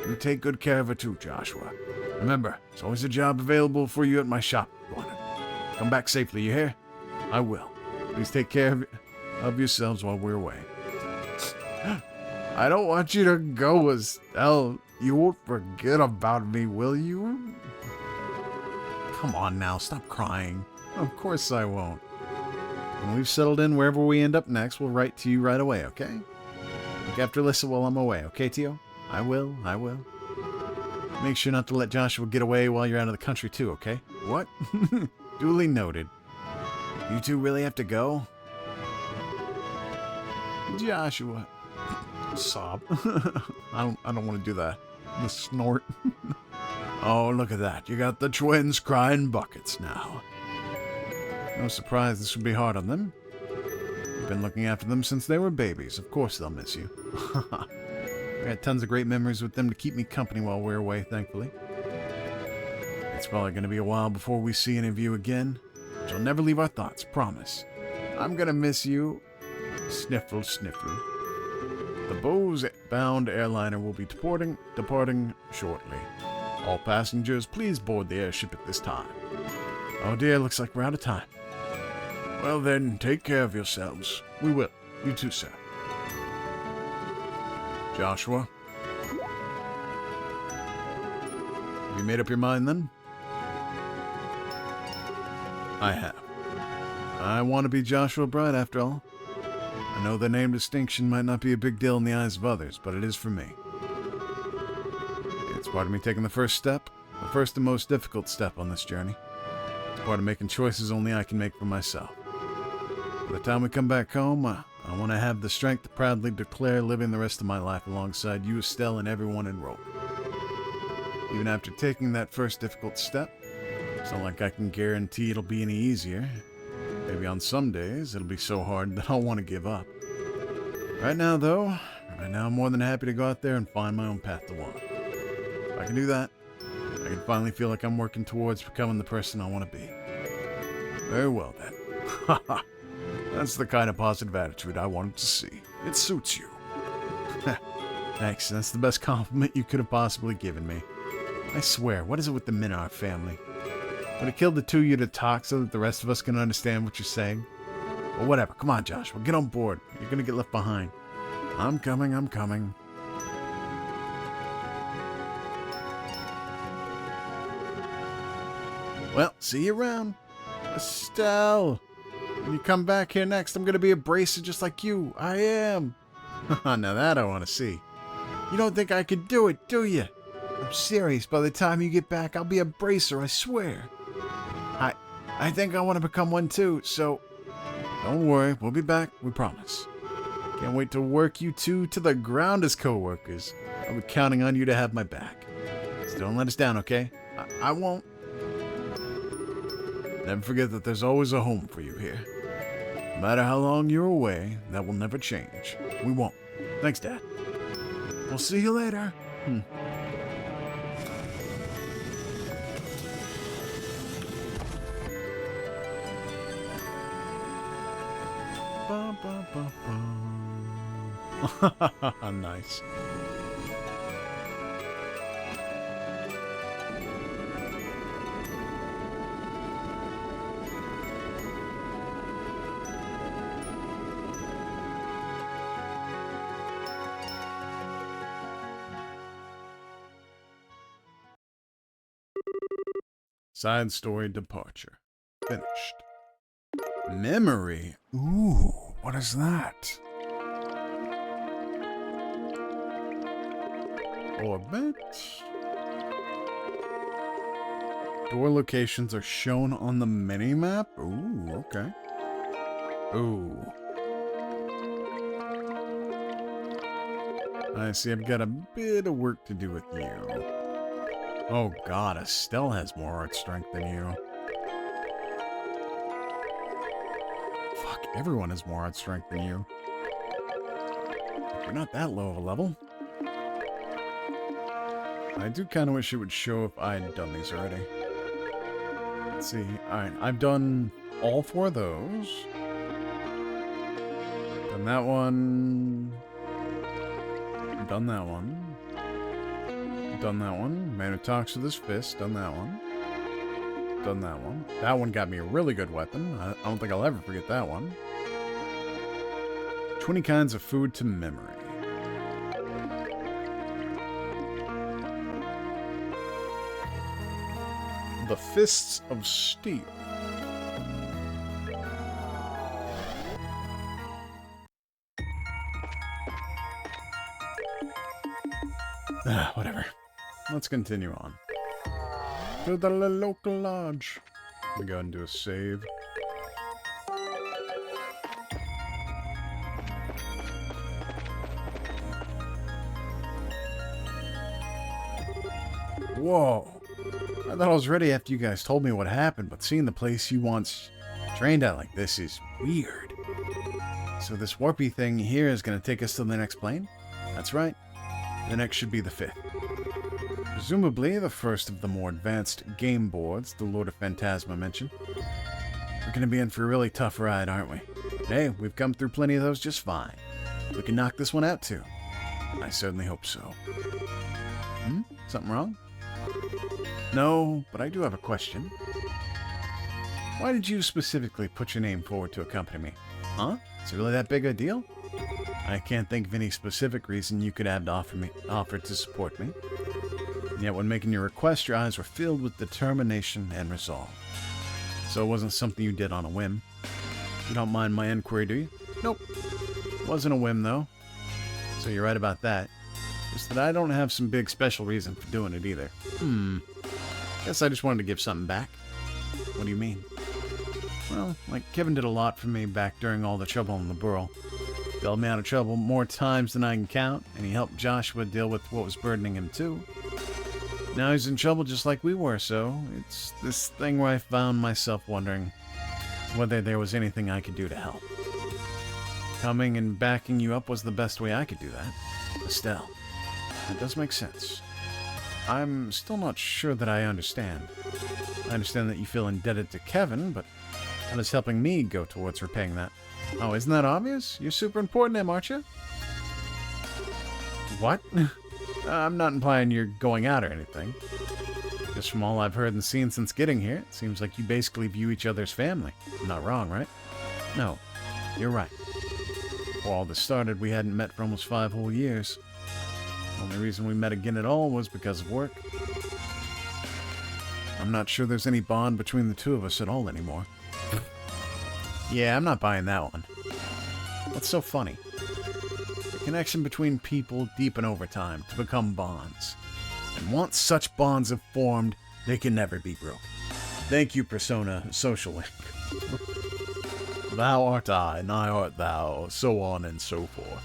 You take good care of her too, Joshua. Remember, there's always a job available for you at my shop if you want it. Come back safely, you hear? I will. Please take care of yourselves while we're away. I don't want you to go, Estelle. You won't forget about me, will you? Come on now, stop crying. Of course I won't. When we've settled in wherever we end up next, we'll write to you right away, okay? Look after Alyssa while I'm away, okay, Tio? I will. Make sure not to let Joshua get away while you're out of the country, too, okay? What? Duly noted. You two really have to go? Joshua. Sob. I don't want to do that. The snort. Oh, look at that. You got the twins crying buckets now. No surprise this would be hard on them. You've been looking after them since they were babies. Of course they'll miss you. I had tons of great memories with them to keep me company while we're away, thankfully. It's probably going to be a while before we see any of you again. But you'll never leave our thoughts, promise. I'm going to miss you. Sniffle, sniffle. The Bose-bound airliner will be departing shortly. All passengers, please board the airship at this time. Oh dear, looks like we're out of time. Well then, take care of yourselves. We will. You too, sir. Joshua? Have you made up your mind then? I have. I want to be Joshua Bright after all. I know the name distinction might not be a big deal in the eyes of others, but it is for me. It's part of me taking the first step, the first and most difficult step on this journey. It's part of making choices only I can make for myself. By the time we come back home, I want to have the strength to proudly declare living the rest of my life alongside you, Estelle, and everyone enrolled. Even after taking that first difficult step, it's not like I can guarantee it'll be any easier. Maybe on some days, it'll be so hard that I'll want to give up. Right now, though, I'm more than happy to go out there and find my own path to walk. If I can do that, I can finally feel like I'm working towards becoming the person I want to be. Very well, then. Haha. That's the kind of positive attitude I wanted to see. It suits you. Thanks, that's the best compliment you could have possibly given me. I swear, what is it with the men in our family? Would it kill the two of you to talk so that the rest of us can understand what you're saying? Well, whatever. Come on, Joshua. Get on board. You're going to get left behind. I'm coming. Well, see you around. Estelle. When you come back here next, I'm going to be a bracer just like you. I am. Now that I want to see. You don't think I could do it, do you? I'm serious. By the time you get back, I'll be a bracer, I swear. I think I want to become one too, so don't worry, we'll be back, we promise. Can't wait to work you two to the ground as co-workers. I'll be counting on you to have my back. So don't let us down, okay? I won't. Never forget that there's always a home for you here. No matter how long you're away, that will never change. We won't. Thanks, Dad. We'll see you later. Nice. Side story departure. Finished. Memory? Ooh, what is that? Orbit? Door locations are shown on the mini-map? Ooh, okay. Ooh. I see, I've got a bit of work to do with you. Oh god, Estelle has more art strength than you. Fuck, everyone has more art strength than you. You're not that low of a level. I do kind of wish it would show if I had done these already. Let's see. Alright, I've done all 4 of those. Done that one. Done that one. Done that one. Man who talks with his fist. Done that one. Done that one. That one got me a really good weapon. I don't think I'll ever forget that one. 20 kinds of food to memory. The Fists of Steel. Whatever. Let's continue on. To the local lodge. We go and do a save. Whoa. I thought I was ready after you guys told me what happened, but seeing the place you once trained at like this is weird. So this warpy thing here is going to take us to the next plane? That's right. The next should be the 5th. Presumably the first of the more advanced game boards the Lord of Phantasma mentioned. We're going to be in for a really tough ride, aren't we? Hey, we've come through plenty of those just fine. We can knock this one out too. I certainly hope so. Something wrong? No, but I do have a question. Why did you specifically put your name forward to accompany me? Huh? Is it really that big a deal? I can't think of any specific reason you could have offered to support me. And yet when making your request, your eyes were filled with determination and resolve. So it wasn't something you did on a whim. You don't mind my inquiry, do you? Nope. Wasn't a whim, though. So you're right about that. Just that I don't have some big special reason for doing it either. Guess I just wanted to give something back. What do you mean? Well, like Kevin did a lot for me back during all the trouble in liberl. Bailed me out of trouble more times than I can count, and he helped Joshua deal with what was burdening him too. Now he's in trouble just like we were, so it's this thing where I found myself wondering whether there was anything I could do to help. Coming and backing you up was the best way I could do that. Estelle. That does make sense. I'm still not sure that I understand. I understand that you feel indebted to Kevin, but how does helping me go towards repaying that? Oh, isn't that obvious? You're super important to him, aren't you? What? I'm not implying you're going out or anything. Just from all I've heard and seen since getting here, it seems like you basically view each other's family. I'm not wrong, right? No, you're right. Before all this started, we hadn't met for almost 5 whole years. The only reason we met again at all was because of work. I'm not sure there's any bond between the two of us at all anymore. Yeah, I'm not buying that one. What's so funny? The connection between people deepen over time to become bonds. And once such bonds have formed, they can never be broken. Thank you, Persona Social Link. Thou art I, and I art thou, so on and so forth.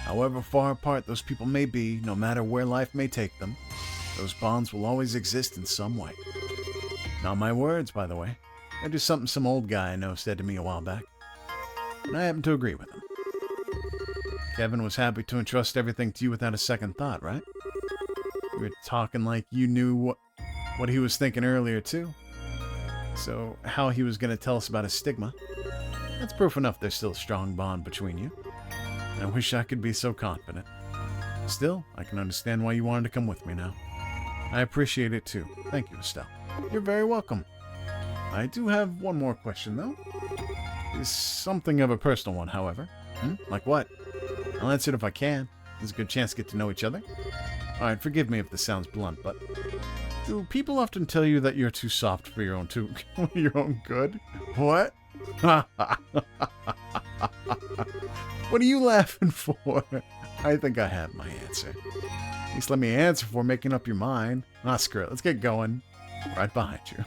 However far apart those people may be, no matter where life may take them, those bonds will always exist in some way. Not my words, by the way. They're just something some old guy I know said to me a while back. And I happen to agree with him. Kevin was happy to entrust everything to you without a second thought, right? You were talking like you knew what he was thinking earlier, too. So, how he was going to tell us about his stigma. That's proof enough there's still a strong bond between you. I wish I could be so confident. Still, I can understand why you wanted to come with me now. I appreciate it too. Thank you, Estelle. You're very welcome. I do have one more question, though. It's something of a personal one, however. Like what? I'll answer it if I can. There's a good chance to get to know each other. Alright, forgive me if this sounds blunt, but do people often tell you that you're too soft for your own good? What? What are you laughing for? I think I have my answer. At least let me answer before making up your mind. Ah, screw it. Let's get going. Right behind you.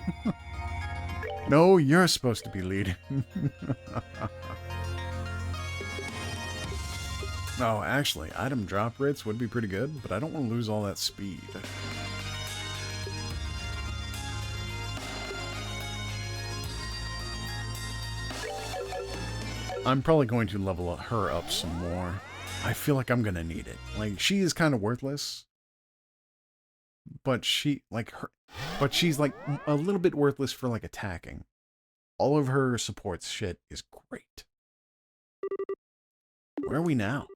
No, you're supposed to be leading. Oh, actually, item drop rates would be pretty good, but I don't want to lose all that speed. I'm probably going to level her up some more. I feel like I'm gonna need it. Like, she is kind of worthless. But she's like a little bit worthless for like attacking. All of her support shit is great. Where are we now?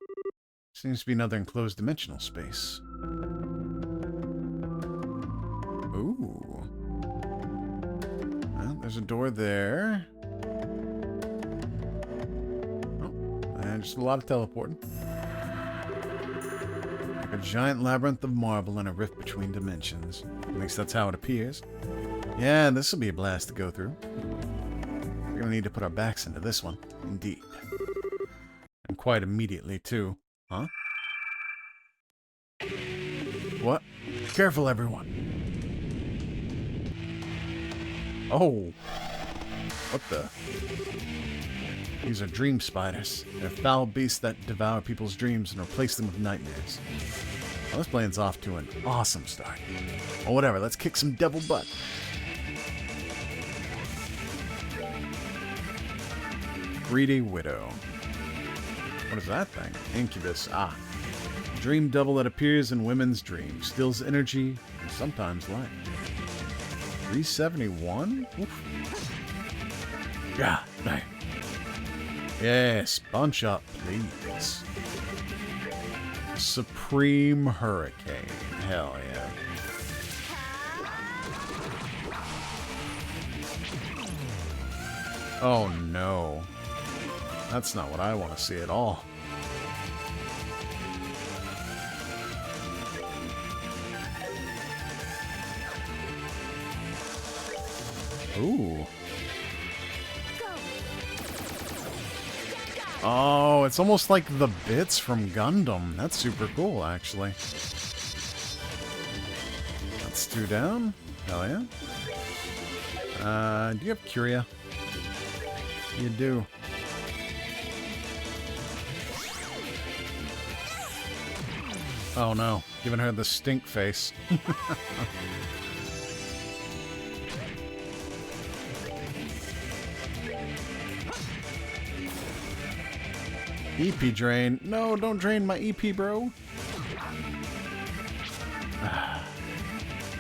Seems to be another enclosed dimensional space. Ooh. Well, there's a door there. Oh, and just a lot of teleporting. Like a giant labyrinth of marble and a rift between dimensions. At least that's how it appears. Yeah, this will be a blast to go through. We're gonna need to put our backs into this one. Indeed. And quite immediately, too. Huh? What? Careful, everyone. Oh. What the? These are dream spiders. They're foul beasts that devour people's dreams and replace them with nightmares. Well, this plan's off to an awesome start. Well, whatever, let's kick some devil butt. Greedy Widow. What is that thing? Incubus. Ah. Dream devil that appears in women's dreams. Steals energy and sometimes life. 371? Oof. Yeah, right. Yes, bunch up, please. Supreme Hurricane. Hell yeah. Oh no. That's not what I want to see at all. Ooh. Oh, it's almost like the bits from Gundam. That's super cool, actually. That's 2 down. Hell yeah. Do you have Curia? You do. Oh no, giving her the stink face. EP drain. No, don't drain my EP, bro.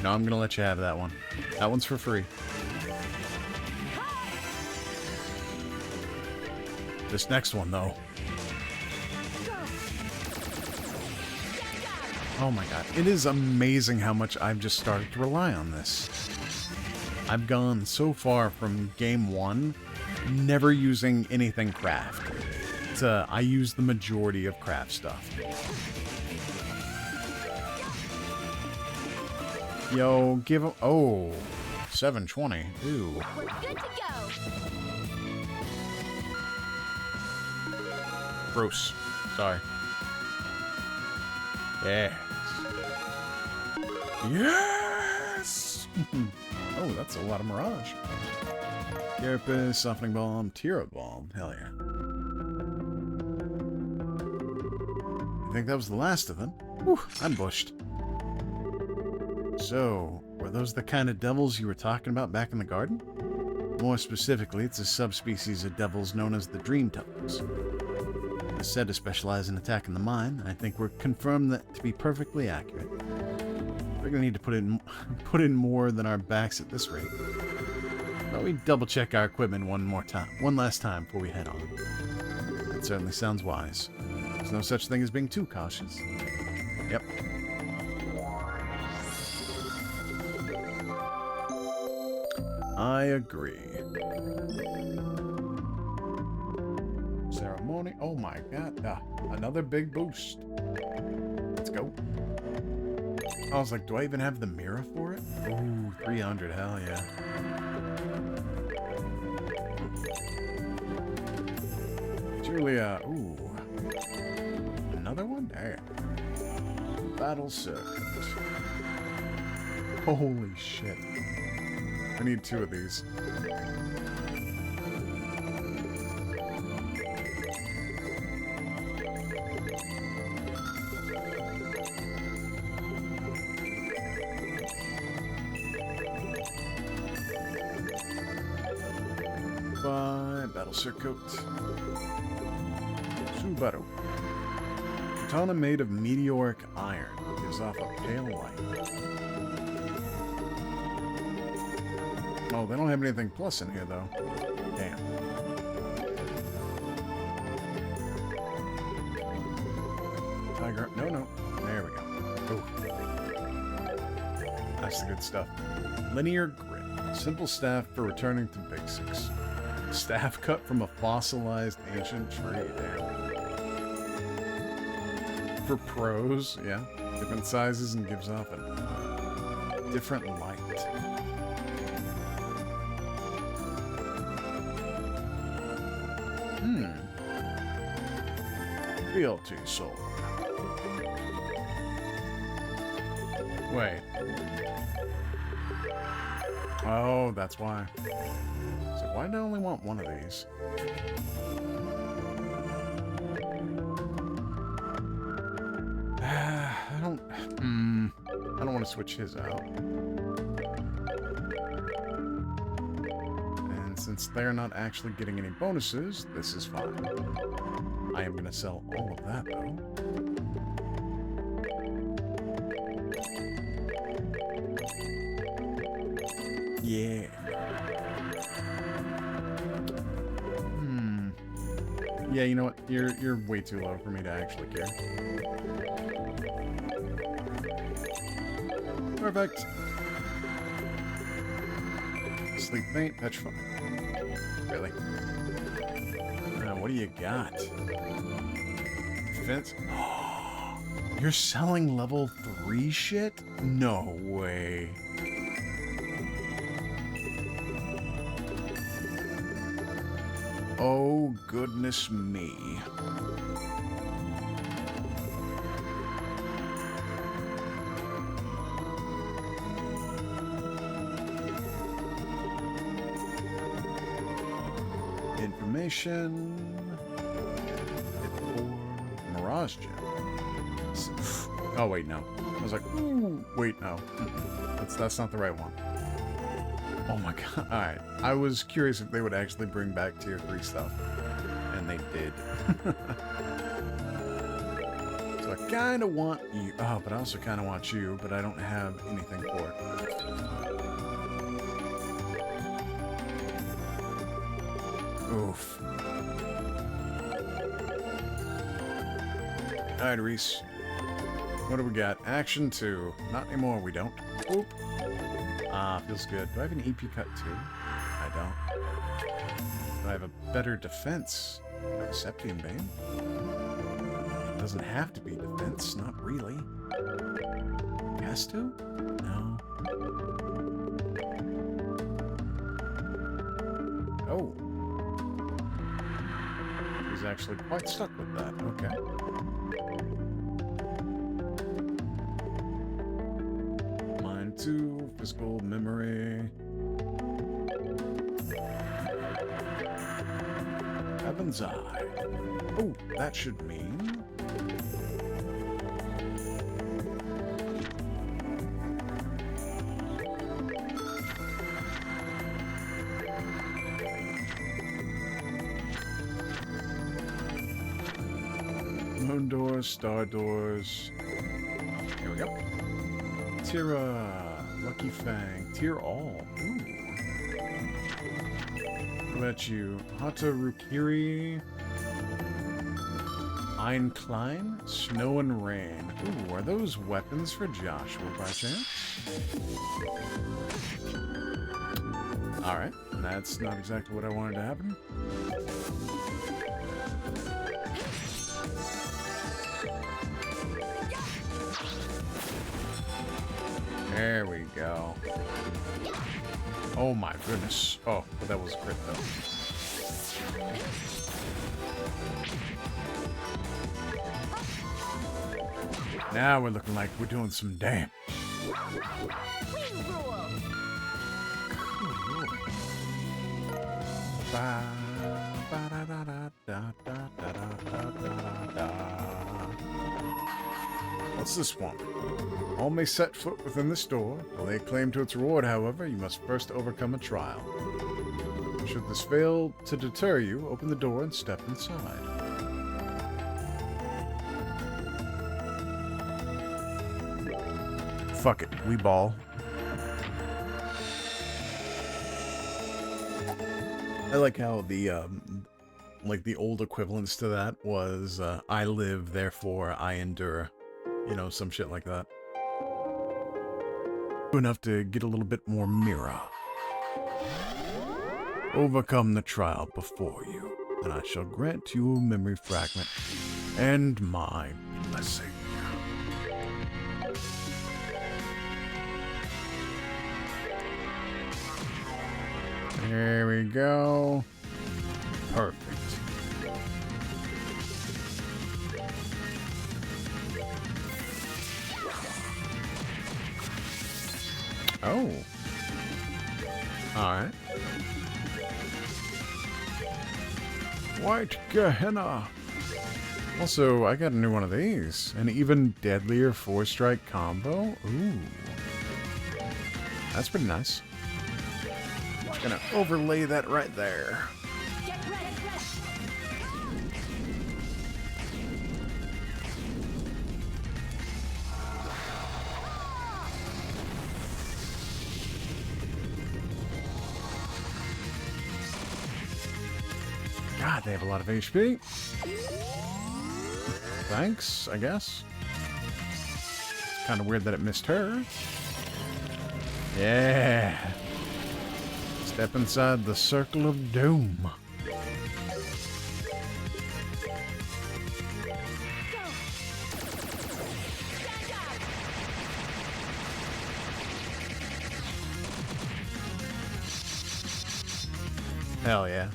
No, I'm gonna let you have that one. That one's for free. This next one, though. Oh my god. It is amazing how much I've just started to rely on this. I've gone so far from game 1, never using anything craft. I use the majority of craft stuff. Yo, give him... Oh, 720. Ooh. We're good to go. Gross. Sorry. Yes. Yes! Oh, that's a lot of Mirage. Carapace, Softening Balm, Tira Balm. Hell yeah. I think that was the last of them. Whew, ambushed. So, were those the kind of devils you were talking about back in the garden? More specifically, it's a subspecies of devils known as the Dream Devils. It's said to specialize in attacking the mind. I think we're confirmed that to be perfectly accurate. We're gonna need to put in more than our backs at this rate. But we double check our equipment one last time before we head on. That certainly sounds wise. There's no such thing as being too cautious. Yep. I agree. Ceremony. Oh my god. Another big boost. Let's go. I was like, do I even have the mirror for it? Ooh, 300. Hell yeah. Julia. Ooh. Another one? There. Battle circuit. Holy shit. I need 2 of these. Bye, Battle Circuit. Subaru. Katana made of meteoric iron. Gives off a pale light. Oh, they don't have anything plus in here, though. Damn. Tiger. No, no. There we go. Ooh. That's the good stuff. Linear grit. Simple staff for returning to basics. Staff cut from a fossilized ancient tree. Damn. For pros, yeah. Different sizes and gives off a different light. Fealty sword. Wait. Oh, that's why. So why do I only want one of these? I don't want to switch his out. And since they're not actually getting any bonuses, this is fine. I am going to sell all of that, though. Yeah. Yeah, you know what? You're way too low for me to actually care. Perfect. Sleep faint, petrify. Really? What do you got? Defense? You're selling level 3 shit? No way. Oh, goodness me. Information. Mirage gem. Oh, wait, no. I was like, ooh, wait, no. That's not the right one. Oh my god. Alright. I was curious if they would actually bring back tier 3 stuff. And they did. So I kind of want you. Oh, but I also kind of want you, but I don't have anything for it. Oof. Alright, Reese. What do we got? Action 2. Not anymore, we don't. Oop. Feels good. Do I have an EP cut too? I don't. Do I have a better defense? I have a Septium Bane. It doesn't have to be defense, not really. Has to? No. Oh. He's actually quite stuck with that. Okay. Mine too. Physical memory. Heaven's Eye. Oh, that should mean... Moon doors, star doors. Here we go. Tira. Lucky Fang. Tier all. Ooh. What about you? Hata Rukiri. Ein Klein. Snow and Rain. Ooh, are those weapons for Joshua by chance? Alright. That's not exactly what I wanted to happen. There we go. Oh my goodness. Oh, but that was a crit though. Now we're looking like we're doing some damage. What's this one? All may set foot within this door. To lay claim to its reward, however, you must first overcome a trial. Should this fail to deter you, open the door and step inside. Fuck it, we ball. I like how the the old equivalents to that was I live, therefore I endure. You know, some shit like that. Enough to get a little bit more mirror. Overcome the trial before you, and I shall grant you a memory fragment and my blessing. There we go. Perfect. Oh. Alright. White Gehenna. Also, I got a new one of these. An even deadlier 4-strike combo. Ooh. That's pretty nice. Just gonna overlay that right there. God, they have a lot of HP. Thanks, I guess. It's kind of weird that it missed her. Yeah. Step inside the circle of doom. Hell yeah.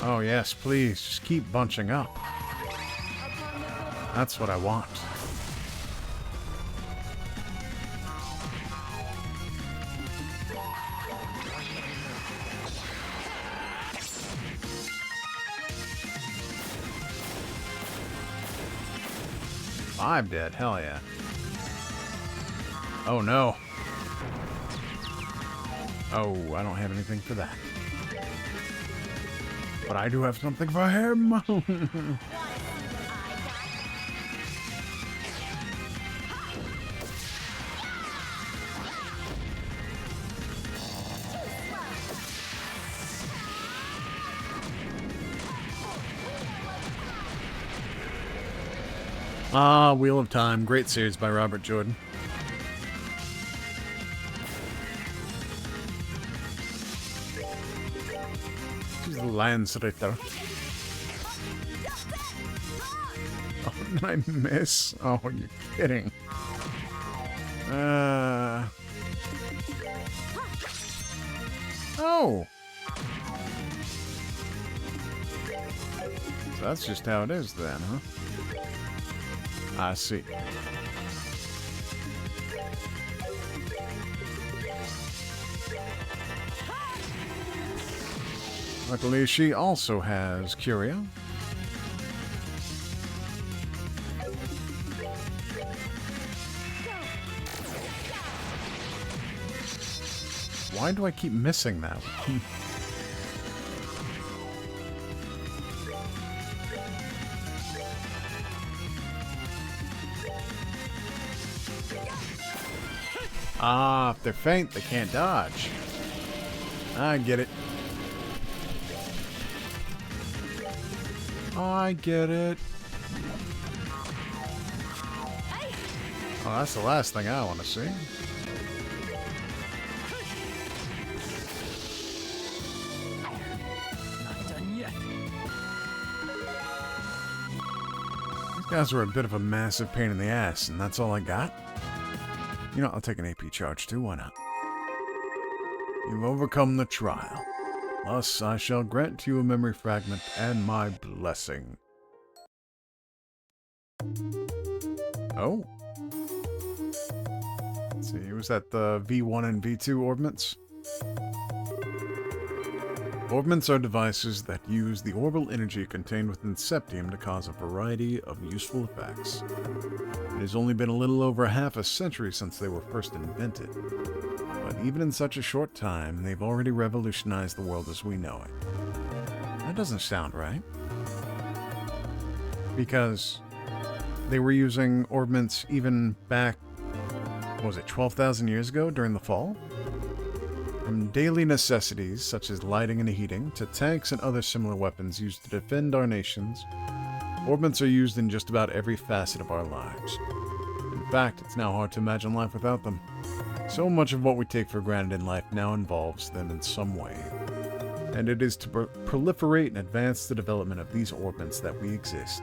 Oh yes, please, just keep bunching up. That's what I want. Five dead, hell yeah. Oh no. Oh, I don't have anything for that. But I do have something for him. Ah, Wheel of Time. Great series by Robert Jordan. She's the Landsritter. Oh, did I miss? Oh, you're kidding. Oh! So that's just how it is then, huh? I see. Luckily, she also has Curia. Why do I keep missing that one? Ah, if they're faint, they can't dodge. I get it. I get it. Oh, that's the last thing I want to see. Not done yet. These guys are a bit of a massive pain in the ass, and that's all I got? You know, I'll take an AP charge too, why not? You've overcome the trial. Thus, I shall grant you a memory fragment and my blessing. let's see, was that the V1 and V2 orbments? Orbments are devices that use the orbital energy contained within septium to cause a variety of useful effects. It has only been a little over half a century since they were first invented, but even in such a short time, they've already revolutionized the world as we know it. That doesn't sound right. Because they were using orbments even back, what was it, 12,000 years ago during the fall? From daily necessities such as lighting and heating to tanks and other similar weapons used to defend our nations, orbments are used in just about every facet of our lives. In fact, it's now hard to imagine life without them. So much of what we take for granted in life now involves them in some way. And it is to proliferate and advance the development of these orbments that we exist.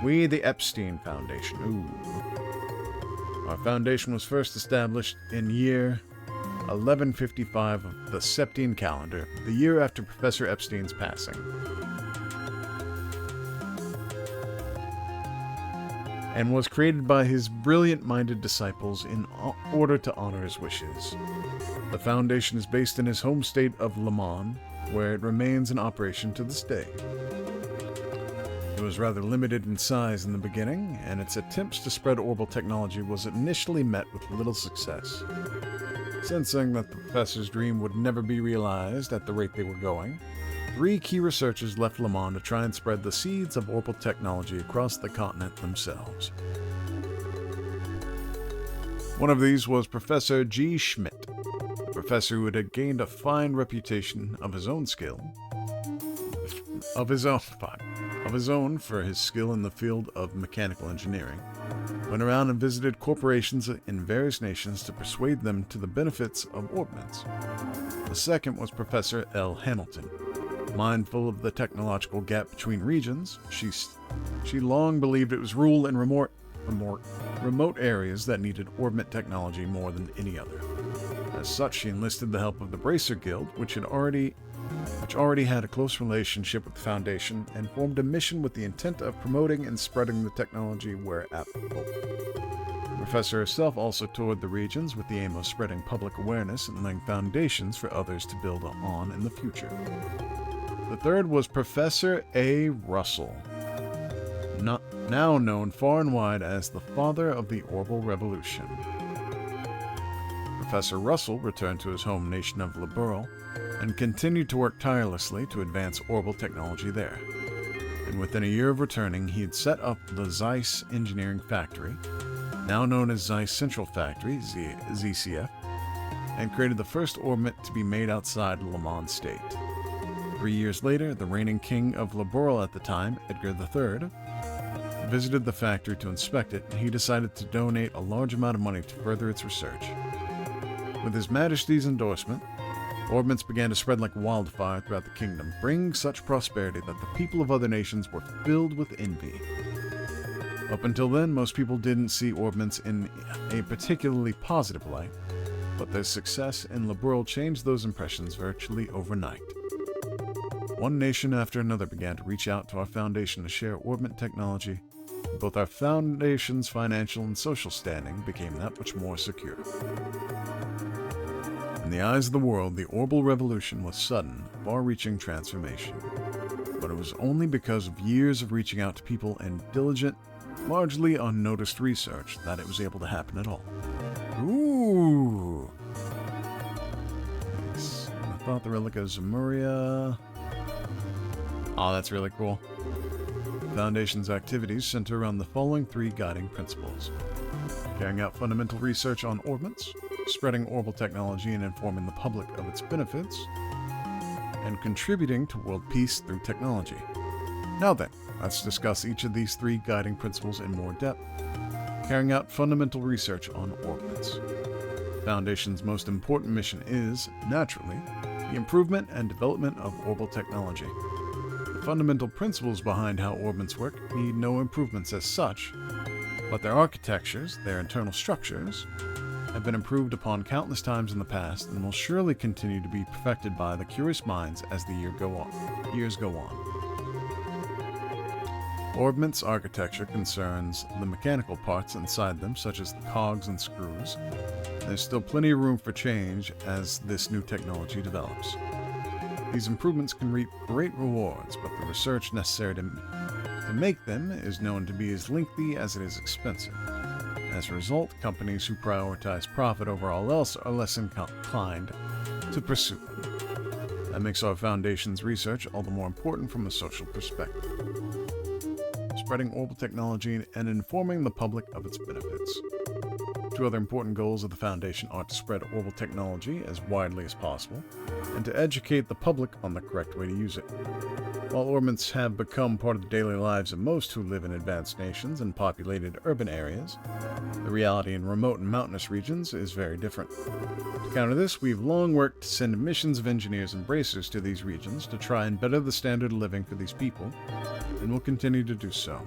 We, the Epstein Foundation. Ooh. Our foundation was first established in year 1155 of the Septine calendar, the year after Professor Epstein's passing. And was created by his brilliant-minded disciples in order to honor his wishes. The foundation is based in his home state of Le Mans, where it remains in operation to this day. It was rather limited in size in the beginning, and its attempts to spread orbital technology was initially met with little success. Sensing that the professor's dream would never be realized at the rate they were going, 3 key researchers left Le Mans to try and spread the seeds of orbital technology across the continent themselves. One of these was Professor G. Schmidt, a professor who had gained a fine reputation of his own for his skill in the field of mechanical engineering. Went around and visited corporations in various nations to persuade them to the benefits of orbments. The second was Professor L. Hamilton. Mindful of the technological gap between regions, she long believed it was rule in remote areas that needed orbment technology more than any other. As such, she enlisted the help of the Bracer Guild, which already had a close relationship with the Foundation, and formed a mission with the intent of promoting and spreading the technology where applicable. The professor herself also toured the regions with the aim of spreading public awareness and laying foundations for others to build on in the future. The third was Professor A. Russell, now known far and wide as the father of the Orbital Revolution. Professor Russell returned to his home nation of liberl and continued to work tirelessly to advance orbital technology there. And within a year of returning, he had set up the Zeiss Engineering Factory, now known as Zeiss Central Factory, ZCF, and created the first orbment to be made outside Le Mans State. 3 years later, the reigning king of liberl at the time, Edgar III, visited the factory to inspect it, and he decided to donate a large amount of money to further its research. With His Majesty's endorsement, orbments began to spread like wildfire throughout the kingdom, bringing such prosperity that the people of other nations were filled with envy. Up until then, most people didn't see orbments in a particularly positive light, but their success in liberl changed those impressions virtually overnight. One nation after another began to reach out to our foundation to share orbment technology. Both our foundation's financial and social standing became that much more secure. In the eyes of the world, the orbital revolution was sudden, far-reaching transformation. But it was only because of years of reaching out to people and diligent, largely unnoticed research that it was able to happen at all. Ooh! Nice. I thought the relic of Zemuria. Oh, that's really cool. The Foundation's activities center around the following 3 guiding principles: carrying out fundamental research on orbments, spreading orbital technology and informing the public of its benefits, and contributing to world peace through technology. Now then, let's discuss each of these 3 guiding principles in more depth. Carrying out fundamental research on orbments. The Foundation's most important mission is, naturally, the improvement and development of orbital technology. The fundamental principles behind how orbments work need no improvements as such, but their architectures, their internal structures, have been improved upon countless times in the past and will surely continue to be perfected by the curious minds as the years go on. Orbment's architecture concerns the mechanical parts inside them, such as the cogs and screws. There's still plenty of room for change as this new technology develops. These improvements can reap great rewards, but the research necessary to make them is known to be as lengthy as it is expensive. As a result, companies who prioritize profit over all else are less inclined to pursue them. That makes our Foundation's research all the more important from a social perspective. Spreading orbital technology and informing the public of its benefits. Two other important goals of the Foundation are to spread orbital technology as widely as possible, and to educate the public on the correct way to use it. While orbments have become part of the daily lives of most who live in advanced nations and populated urban areas, the reality in remote and mountainous regions is very different. To counter this, we've long worked to send missions of engineers and bracers to these regions to try and better the standard of living for these people, and will continue to do so.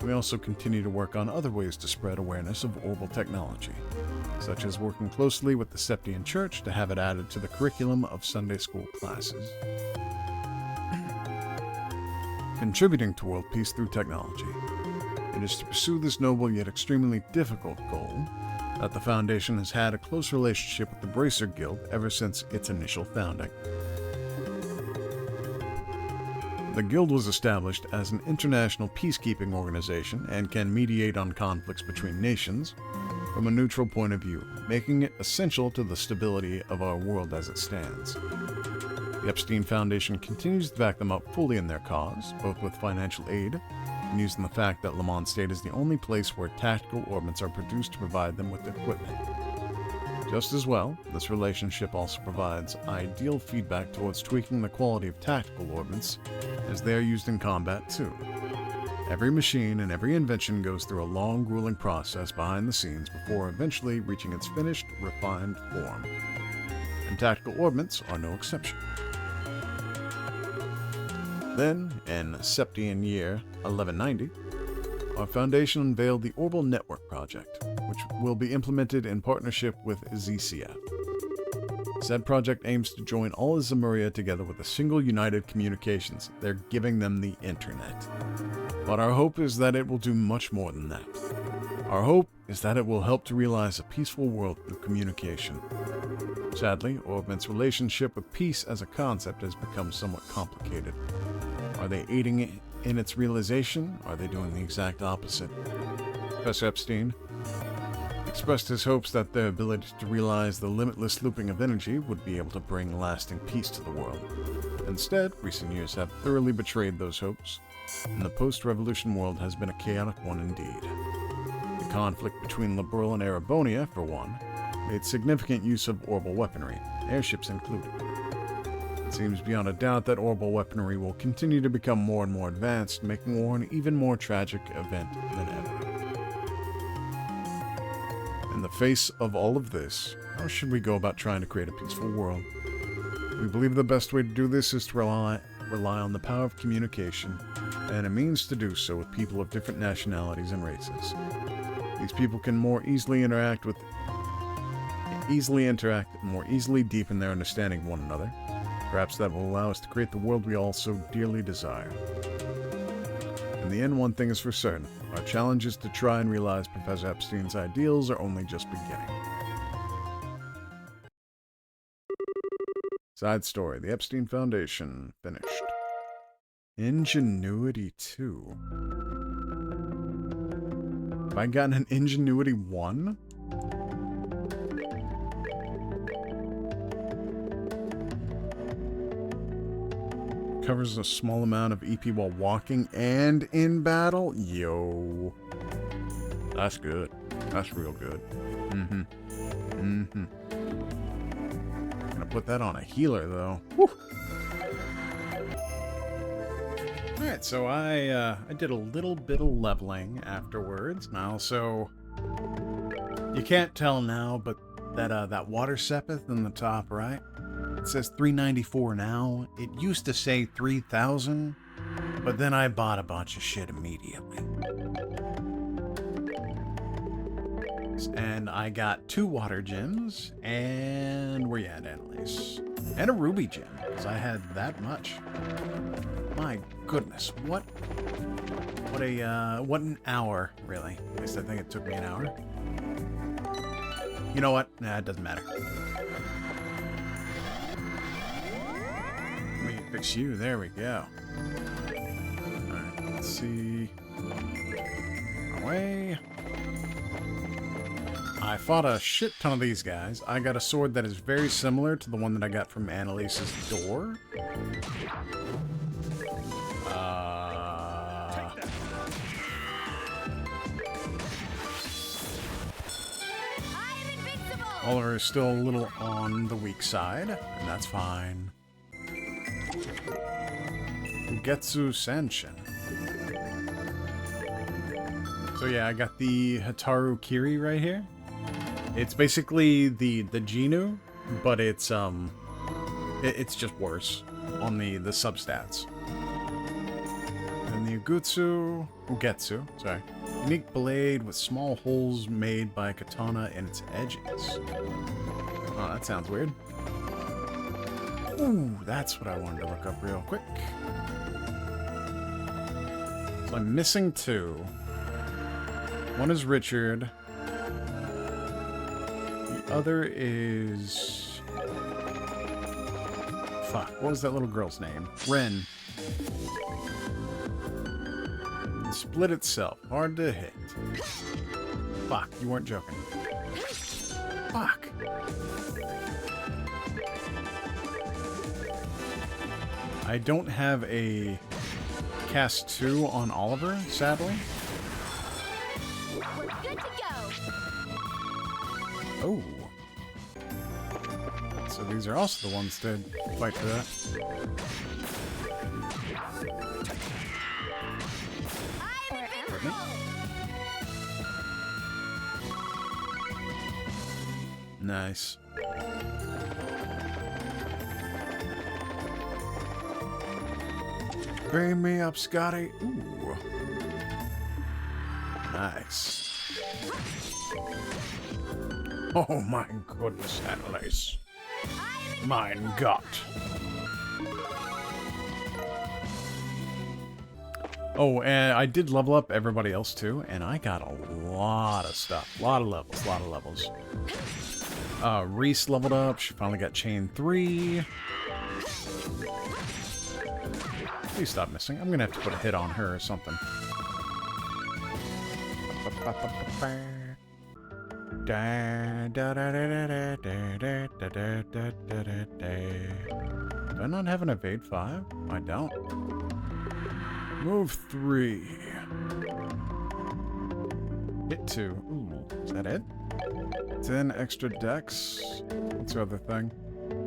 We also continue to work on other ways to spread awareness of orbital technology, such as working closely with the Septian Church to have it added to the curriculum of Sunday school classes. Contributing to world peace through technology. It is to pursue this noble yet extremely difficult goal that the Foundation has had a close relationship with the Bracer Guild ever since its initial founding. The Guild was established as an international peacekeeping organization and can mediate on conflicts between nations from a neutral point of view, making it essential to the stability of our world as it stands. The Epstein Foundation continues to back them up fully in their cause, both with financial aid and using the fact that Lamont State is the only place where tactical orbments are produced to provide them with equipment. Just as well, this relationship also provides ideal feedback towards tweaking the quality of tactical orbments as they are used in combat too. Every machine and every invention goes through a long, grueling process behind the scenes before eventually reaching its finished, refined form. And tactical orbments are no exception. Then, in Septian year 1190, our Foundation unveiled the Orbital Network Project, which will be implemented in partnership with ZCF. Said project aims to join all of Zemuria together with a single united communications. They're giving them the internet. But our hope is that it will do much more than that. Our hope is that it will help to realize a peaceful world through communication. Sadly, Orbment's relationship with peace as a concept has become somewhat complicated. Are they aiding in its realization? Are they doing the exact opposite? Professor Epstein expressed his hopes that their ability to realize the limitless looping of energy would be able to bring lasting peace to the world. Instead, recent years have thoroughly betrayed those hopes, and the post-revolution world has been a chaotic one indeed. The conflict between Liberl and Erebonia, for one, made significant use of orbital weaponry, airships included. It seems beyond a doubt that orbital weaponry will continue to become more and more advanced, making war an even more tragic event than ever. In the face of all of this, how should we go about trying to create a peaceful world? We believe the best way to do this is to rely on the power of communication, and a means to do so with people of different nationalities and races. These people can more easily interact, more easily deepen their understanding of one another. Perhaps that will allow us to create the world we all so dearly desire. In the end, one thing is for certain. Our challenge is to try and realize Professor Epstein's ideals are only just beginning. Side story. The Epstein Foundation. Finished. Ingenuity 2. Have I gotten an Ingenuity 1? Covers a small amount of EP while walking and in battle? Yo. That's good. That's real good. Gonna put that on a healer, though. Whew. Alright, so I did a little bit of leveling afterwards. And I also... You can't tell now, but that water sepith in the top right, it says 394 now. It used to say 3,000, but then I bought a bunch of shit immediately. And I got 2 water gems, and where you at, Annalise? And a ruby gem, because I had that much. My goodness, what What an hour, really. At least I think it took me an hour. You know what? Nah, it doesn't matter. Let me fix you. There we go. Alright, let's see. Away. I fought a shit ton of these guys. I got a sword that is very similar to the one that I got from Annalise's door. Oliver is still a little on the weak side, and that's fine. Ugetsu Sanshin. So yeah, I got the Hataru Kiri right here. It's basically the Genu, but it's just worse on the substats. And the Ugetsu, sorry. Unique blade with small holes made by katana in its edges. Oh, that sounds weird. Ooh, that's what I wanted to look up real quick. So I'm missing two. One is Richard. The other is... Fuck, what was that little girl's name? Ren. Split itself. Hard to hit. Fuck, you weren't joking. Fuck. I don't have a cast 2 on Oliver, sadly. We're good to go. Oh. So these are also the ones to fight for that. Nice. Bring me up, Scotty. Ooh. Nice. Oh my goodness, Annalise. Mein Gott. Oh, and I did level up everybody else too, and I got a lot of stuff. A lot of levels. Reese leveled up. She finally got chain 3. Please stop missing. I'm gonna have to put a hit on her or something. Do I not have an evade 5? I don't. Move 3. Hit 2. Ooh, is that it? 10 extra dex. What's the other thing?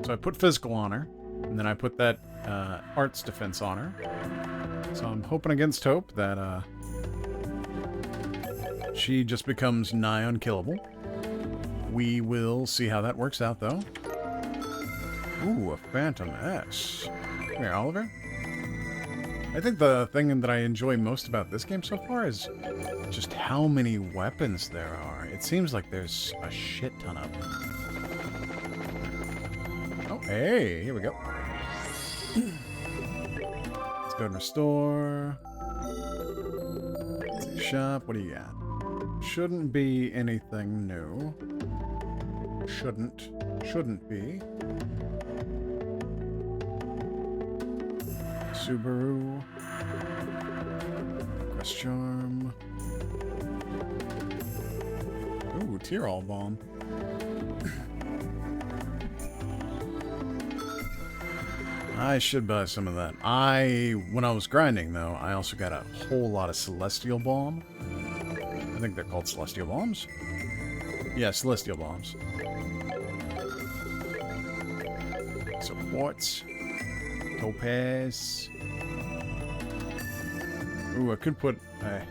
So I put physical on her, and then I put that arts defense on her. So I'm hoping against hope that she just becomes nigh unkillable. We will see how that works out, though. Ooh, a Phantom S. Come here, Oliver. I think the thing that I enjoy most about this game so far is just how many weapons there are. It seems like there's a shit ton of them. Oh, hey, here we go. Let's go and restore. Let's see, shop, what do you got? Shouldn't be anything new. Shouldn't be. Subaru. Quest Charm. Ooh, Tyrol Bomb. I should buy some of that. When I was grinding, though, I also got a whole lot of Celestial Bomb. I think they're called Celestial Bombs. Yeah, Celestial Bombs. So, quartz. Topaz. Ooh, I could put a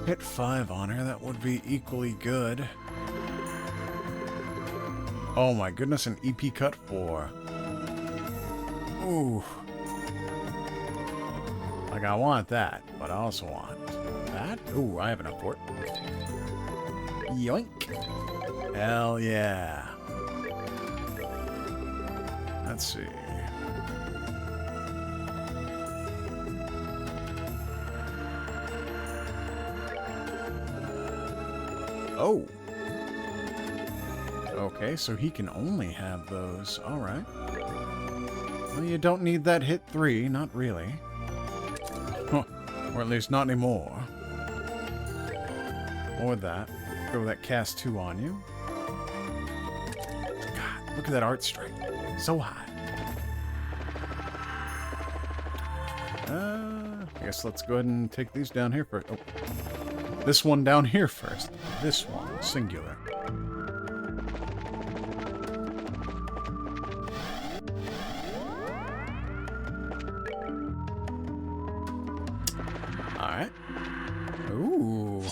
hit 5 on her. That would be equally good. Oh my goodness, an EP cut 4. Ooh. Like, I want that, but I also want that. Ooh, I have enough for it. Yoink. Hell yeah. Let's see. Oh. Okay, so he can only have those. Alright. Well, you don't need that hit 3, not really. Huh. Or at least not anymore. Or that. Throw that cast 2 on you. God, look at that art strike. So high. I guess let's go ahead and take these down here first. Oh. This one down here first. This one, singular. Alright. Ooh.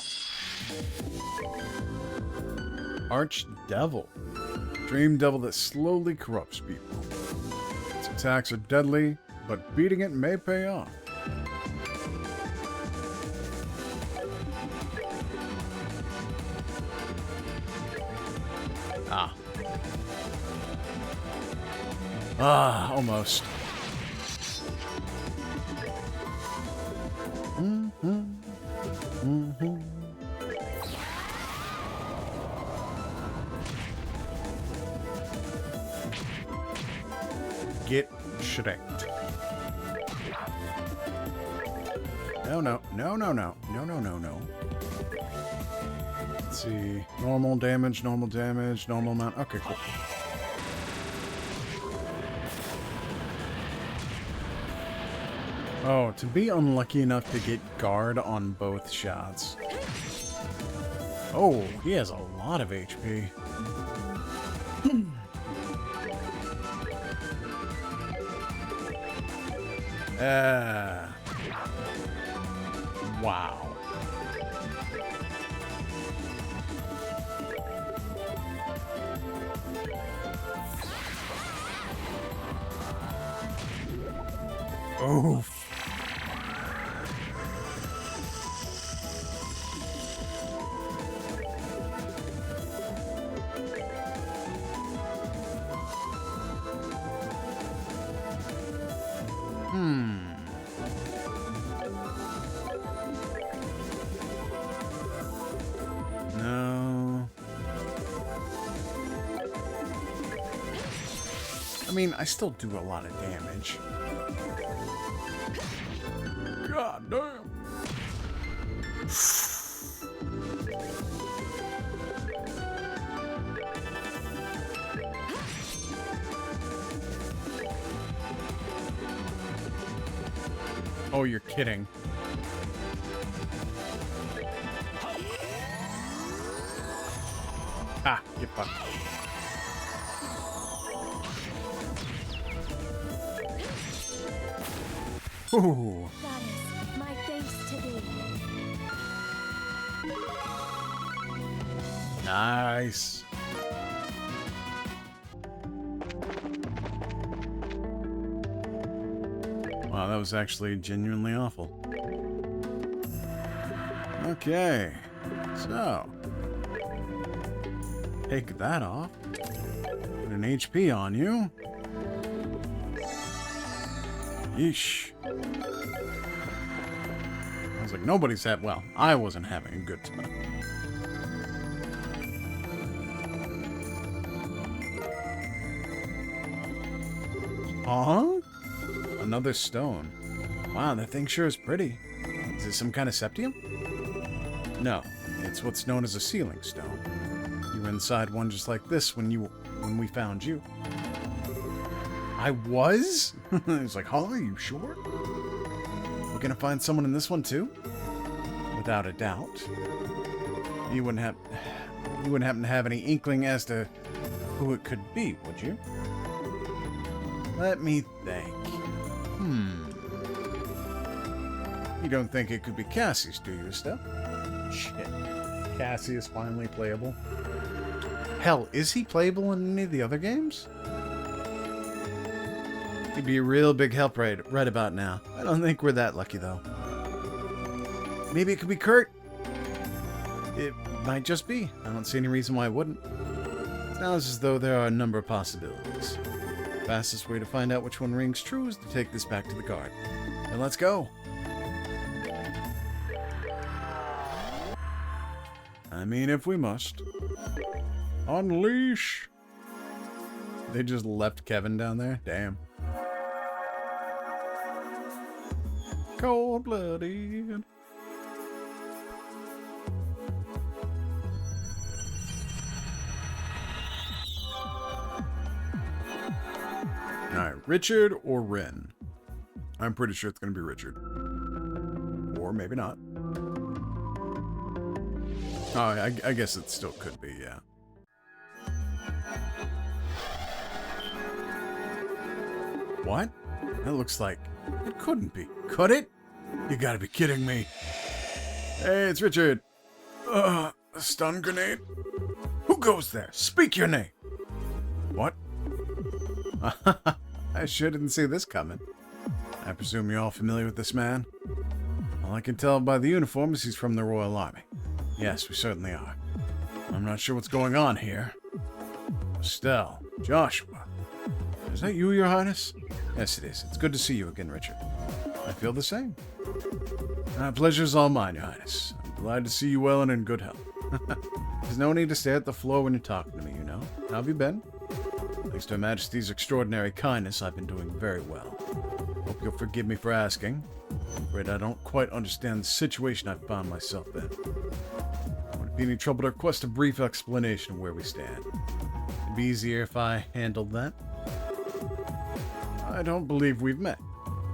Archdevil. Dream devil that slowly corrupts people. Its attacks are deadly, but beating it may pay off. Almost. Get shreked. No. Let's see. Normal damage, normal amount. Okay, cool. Oh, to be unlucky enough to get guard on both shots. Oh, he has a lot of HP. Wow. Oof. No. I mean, I still do a lot of damage. God damn. Oh, you're kidding. Ah, get fucked. Ooh. Goddess, my thanks to thee. Nice. Wow, that was actually genuinely awful. Okay, so take that off. Put an HP on you. Yeesh. I was like, nobody's had. Well, I wasn't having a good time. Huh? Another stone. Wow, that thing sure is pretty. Is it some kind of septium? No, it's what's known as a sealing stone. You were inside one just like this when we found you. I was? It's like, huh? Are you sure? We're gonna find someone in this one too? Without a doubt. You wouldn't happen to have any inkling as to who it could be, would you? Let me think. You don't think it could be Cassius, do you, Steph? Shit. Cassius finally playable. Hell, is he playable in any of the other games? He'd be a real big help right about now. I don't think we're that lucky, though. Maybe it could be Kurt. It might just be. I don't see any reason why it wouldn't. It sounds as though there are a number of possibilities. The fastest way to find out which one rings true is to take this back to the guard. And let's go. I mean, if we must. Unleash! They just left Kevin down there? Damn. Cold-blooded. Alright, Richard or Ren? I'm pretty sure it's going to be Richard. Or maybe not. Oh, I guess it still could be, yeah. What? That looks like... It couldn't be. Could it? You gotta be kidding me. Hey, it's Richard. A stun grenade? Who goes there? Speak your name. What? I sure didn't see this coming. I presume you're all familiar with this man? All I can tell by the uniform is he's from the Royal Army. Yes, we certainly are. I'm not sure what's going on here. Estelle, Joshua. Is that you, Your Highness? Yes, it is. It's good to see you again, Richard. I feel the same. Pleasure's all mine, Your Highness. I'm glad to see you well and in good health. There's no need to stare at the floor when you're talking to me, you know. How have you been? Thanks to Her Majesty's extraordinary kindness, I've been doing very well. Hope you'll forgive me for asking. I'm afraid I don't quite understand the situation I've found myself in. Would it be any trouble to request a brief explanation of where we stand? It'd be easier if I handled that. I don't believe we've met.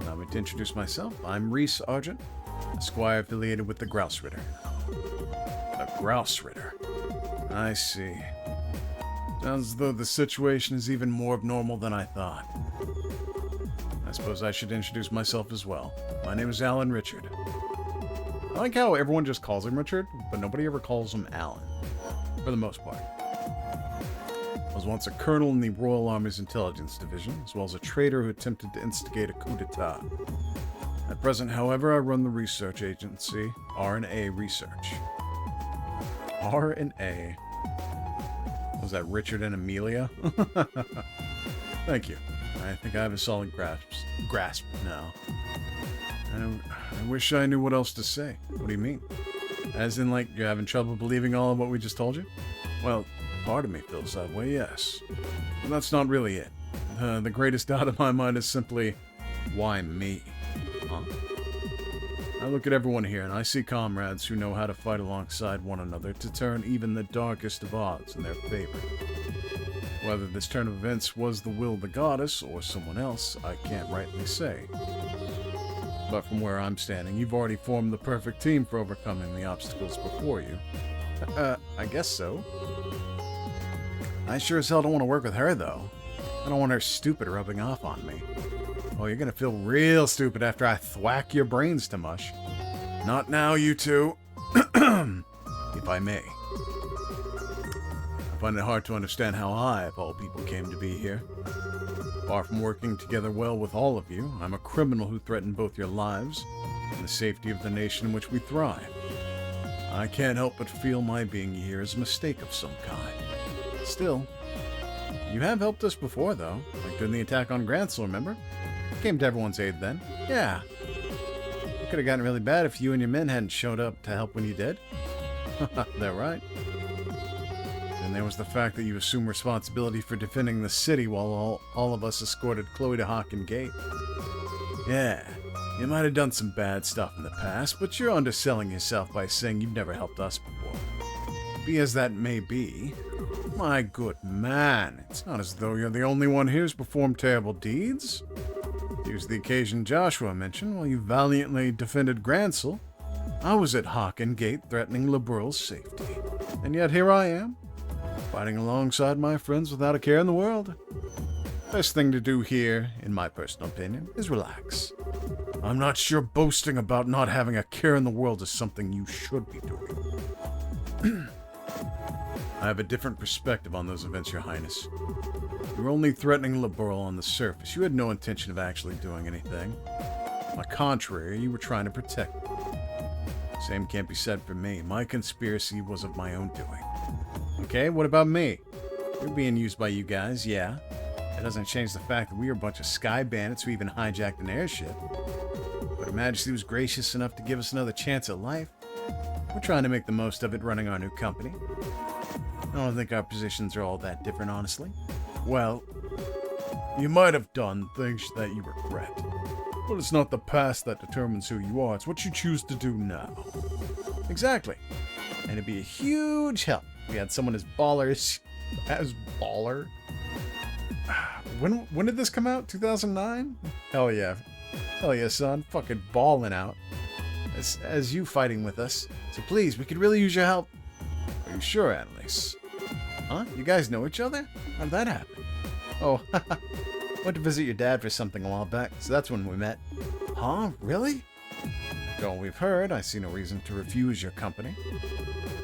Allow me to introduce myself. I'm Reese Argent, a squire affiliated with the Grouse Ritter. A Grouse Ritter? I see. Sounds as though the situation is even more abnormal than I thought. I suppose I should introduce myself as well. My name is Alan Richard. I like how everyone just calls him Richard, but nobody ever calls him Alan. For the most part. I was once a colonel in the Royal Army's Intelligence Division, as well as a traitor who attempted to instigate a coup d'etat. At present, however, I run the research agency, R&A Research. R&A. Was that Richard and Amelia? Thank you. I think I have a solid grasp now. I wish I knew what else to say. What do you mean? As in, like, you're having trouble believing all of what we just told you? Well, part of me feels that way, yes. But that's not really it. The greatest doubt in my mind is simply, why me? Huh? I look at everyone here and I see comrades who know how to fight alongside one another to turn even the darkest of odds in their favor. Whether this turn of events was the will of the goddess or someone else, I can't rightly say. But from where I'm standing, you've already formed the perfect team for overcoming the obstacles before you. I guess so. I sure as hell don't want to work with her, though. I don't want her stupid rubbing off on me. Oh, you're gonna feel real stupid after I thwack your brains to mush. Not now, you two. If I may. I find it hard to understand how I, of all people, came to be here. Far from working together well with all of you, I'm a criminal who threatened both your lives and the safety of the nation in which we thrive. I can't help but feel my being here is a mistake of some kind. Still, you have helped us before, though. Like during the attack on Grancel, remember? Came to everyone's aid then. Yeah. It could have gotten really bad if you and your men hadn't showed up to help when you did. They're right. Then there was the fact that you assumed responsibility for defending the city while all of us escorted Chloe to Hocken Gate. Yeah, you might have done some bad stuff in the past, but you're underselling yourself by saying you've never helped us before. Be as that may be, my good man, it's not as though you're the only one here who's performed terrible deeds. Here's the occasion Joshua mentioned while you valiantly defended Grancel. I was at Hocken Gate threatening liberl's safety. And yet here I am, fighting alongside my friends without a care in the world. Best thing to do here, in my personal opinion, is relax. I'm not sure boasting about not having a care in the world is something you should be doing. I have a different perspective on those events, Your Highness. You were only threatening liberl on the surface. You had no intention of actually doing anything. On the contrary, you were trying to protect me. Same can't be said for me. My conspiracy was of my own doing. Okay, what about me? You're being used by you guys, yeah. That doesn't change the fact that we were a bunch of sky bandits who even hijacked an airship. But Her Majesty was gracious enough to give us another chance at life. We're trying to make the most of it running our new company. I don't think our positions are all that different, honestly. Well, you might have done things that you regret. But it's not the past that determines who you are. It's what you choose to do now. Exactly. And it'd be a huge help if we had someone as baller. When did this come out? 2009? Hell yeah. Hell yeah, son. Fucking balling out. As you fighting with us. So please, we could really use your help. Are you sure, Annalise? Huh? You guys know each other? How'd that happen? Oh, went to visit your dad for something a while back, so that's when we met. Huh? Really? After all we've heard, I see no reason to refuse your company.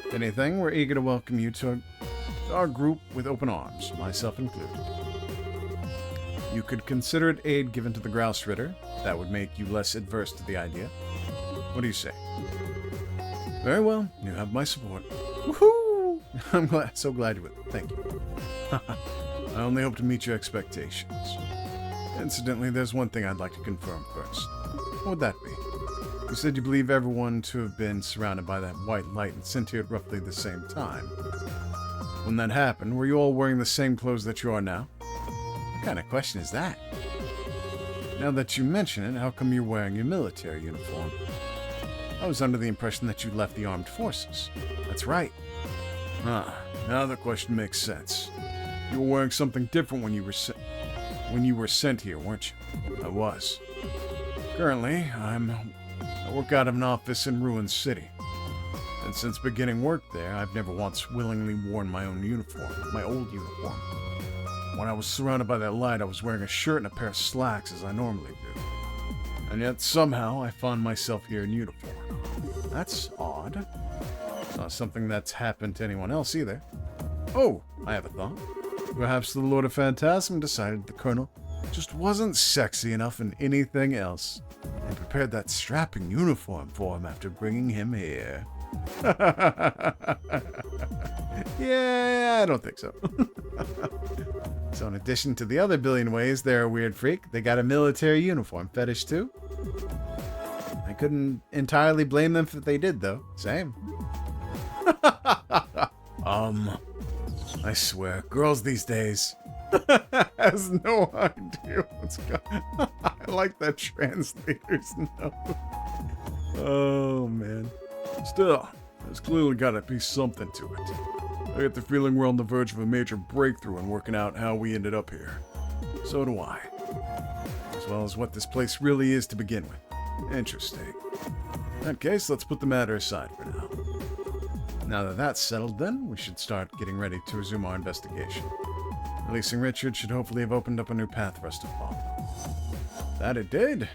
If anything, we're eager to welcome you to our group with open arms, myself included. You could consider it aid given to the Grouse Ritter. That would make you less adverse to the idea. What do you say? Very well. You have my support. Woohoo! I'm so glad you would. Thank you. I only hope to meet your expectations. Incidentally, there's one thing I'd like to confirm first. What would that be? You said you believe everyone to have been surrounded by that white light and sent here at roughly the same time. When that happened, were you all wearing the same clothes that you are now? What kind of question is that? Now that you mention it, how come you're wearing your military uniform? I was under the impression that you left the armed forces. That's right. Now the question makes sense. You were wearing something different when you were sent here, weren't you? I was. Currently, I work out of an office in Ruin City. And since beginning work there, I've never once willingly worn my own uniform, my old uniform. When I was surrounded by that light, I was wearing a shirt and a pair of slacks as I normally do. And yet somehow I found myself here in uniform. That's odd. It's not something that's happened to anyone else either. Oh, I have a thought. Perhaps the Lord of Phantasma decided the Colonel just wasn't sexy enough in anything else, and prepared that strapping uniform for him after bringing him here. Yeah, I don't think so. So in addition to the other billion ways they're a weird freak, they got a military uniform fetish too? I couldn't entirely blame them if they did, though. Same. I swear, girls these days has no idea what's going on. I like that translator's note. Oh, man. Still, there's clearly got to be something to it. I get the feeling we're on the verge of a major breakthrough in working out how we ended up here. So do I. As well as what this place really is to begin with. Interesting. In that case, let's put the matter aside for now. Now that that's settled, then, we should start getting ready to resume our investigation. Releasing Richard should hopefully have opened up a new path for us to follow. That it did.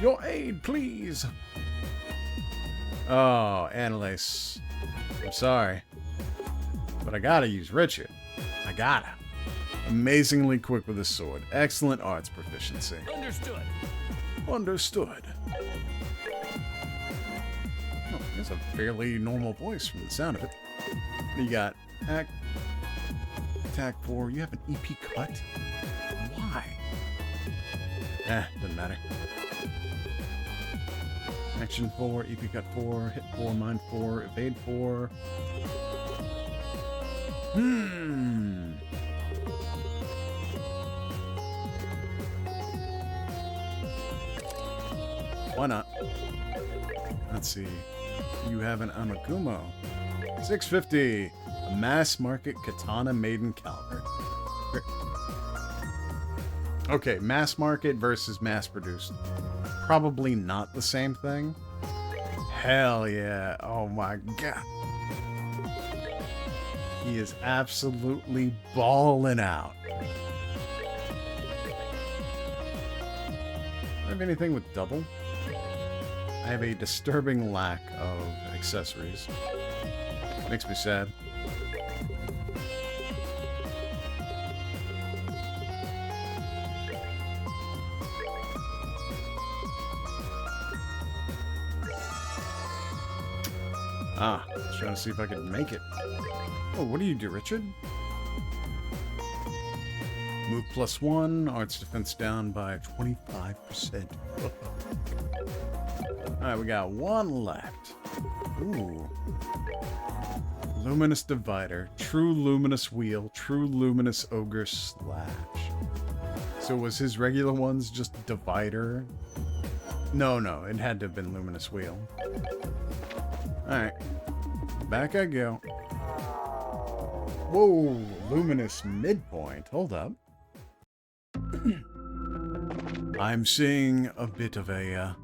Your aid, please. Oh, Annalise. I'm sorry. But I gotta use Richard. I gotta. Amazingly quick with his sword. Excellent arts proficiency. Understood. Understood. Oh, there's a fairly normal voice from the sound of it. You got attack 4. You have an EP cut? Why? Doesn't matter. Action 4, EP cut 4, hit 4, mind 4, evade 4. Why not? Let's see. You have an Amagumo. 650. A mass market katana maiden caliber. Okay, mass market versus mass produced. Probably not the same thing. Hell yeah. Oh my god. He is absolutely balling out. I have anything with double? I have a disturbing lack of accessories. Makes me sad. Just trying to see if I can make it. Oh, what do you do, Richard? Move +1, arts defense down by 25%. Alright, we got one left. Ooh. Luminous divider. True luminous wheel. True luminous ogre slash. So was his regular ones just divider? No, it had to have been luminous wheel. Alright. Back I go. Whoa, luminous midpoint. Hold up. I'm seeing a bit of a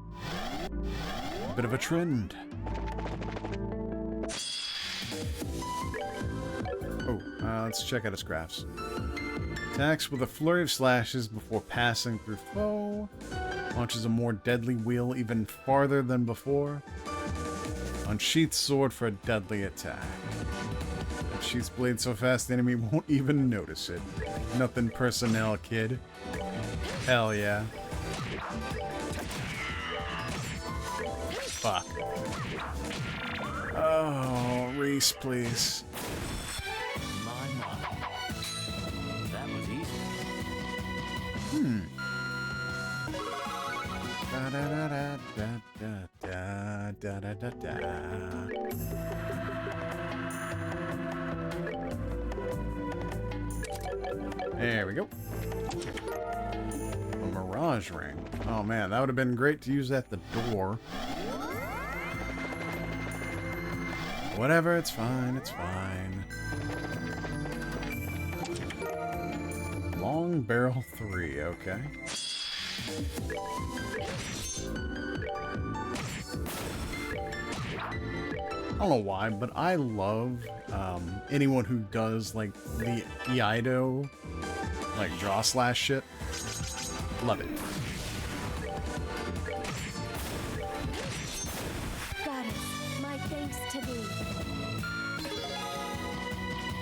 trend. Oh, let's check out his graphs. Attacks with a flurry of slashes before passing through foe. Launches a more deadly wheel even farther than before. Unsheaths sword for a deadly attack. Unsheaths blade so fast the enemy won't even notice it. Nothing personnel, kid. Hell yeah. Fuck. Oh, Reese, please. That was easy. Da da da da da da da da da. There we go. A mirage ring. Oh man, that would have been great to use at the door. Whatever, it's fine, it's fine. Long barrel 3, okay. I don't know why, but I love anyone who does like the Iaido, like draw slash shit. Love it. Goddess, my thanks to thee.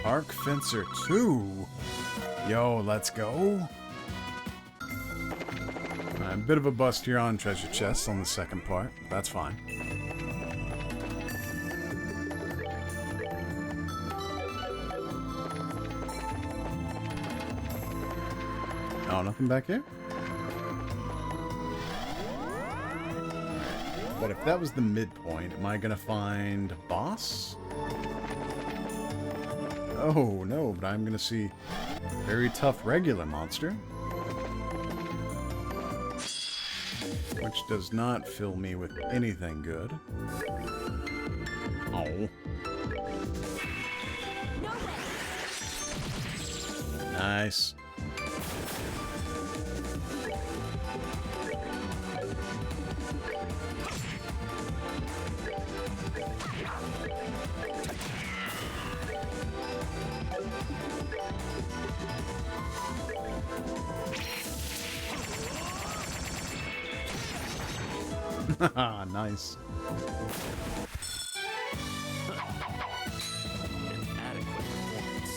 Arc Fencer 2. Yo, let's go. A bit of a bust here on treasure chests on the second part. That's fine. Oh, nothing back here? But if that was the midpoint, am I gonna find a boss? Oh, no, but I'm gonna see a very tough regular monster. Which does not fill me with anything good. Oh. Nice. Nice. Inadequate performance.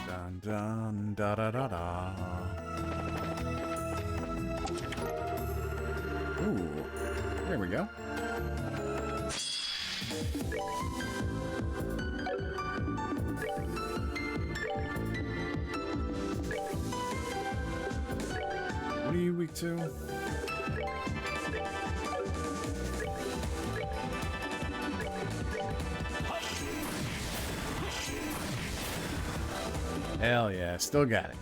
Dun dun da da da da. Ooh, there we go. What are you weak to? Hell yeah, still got it.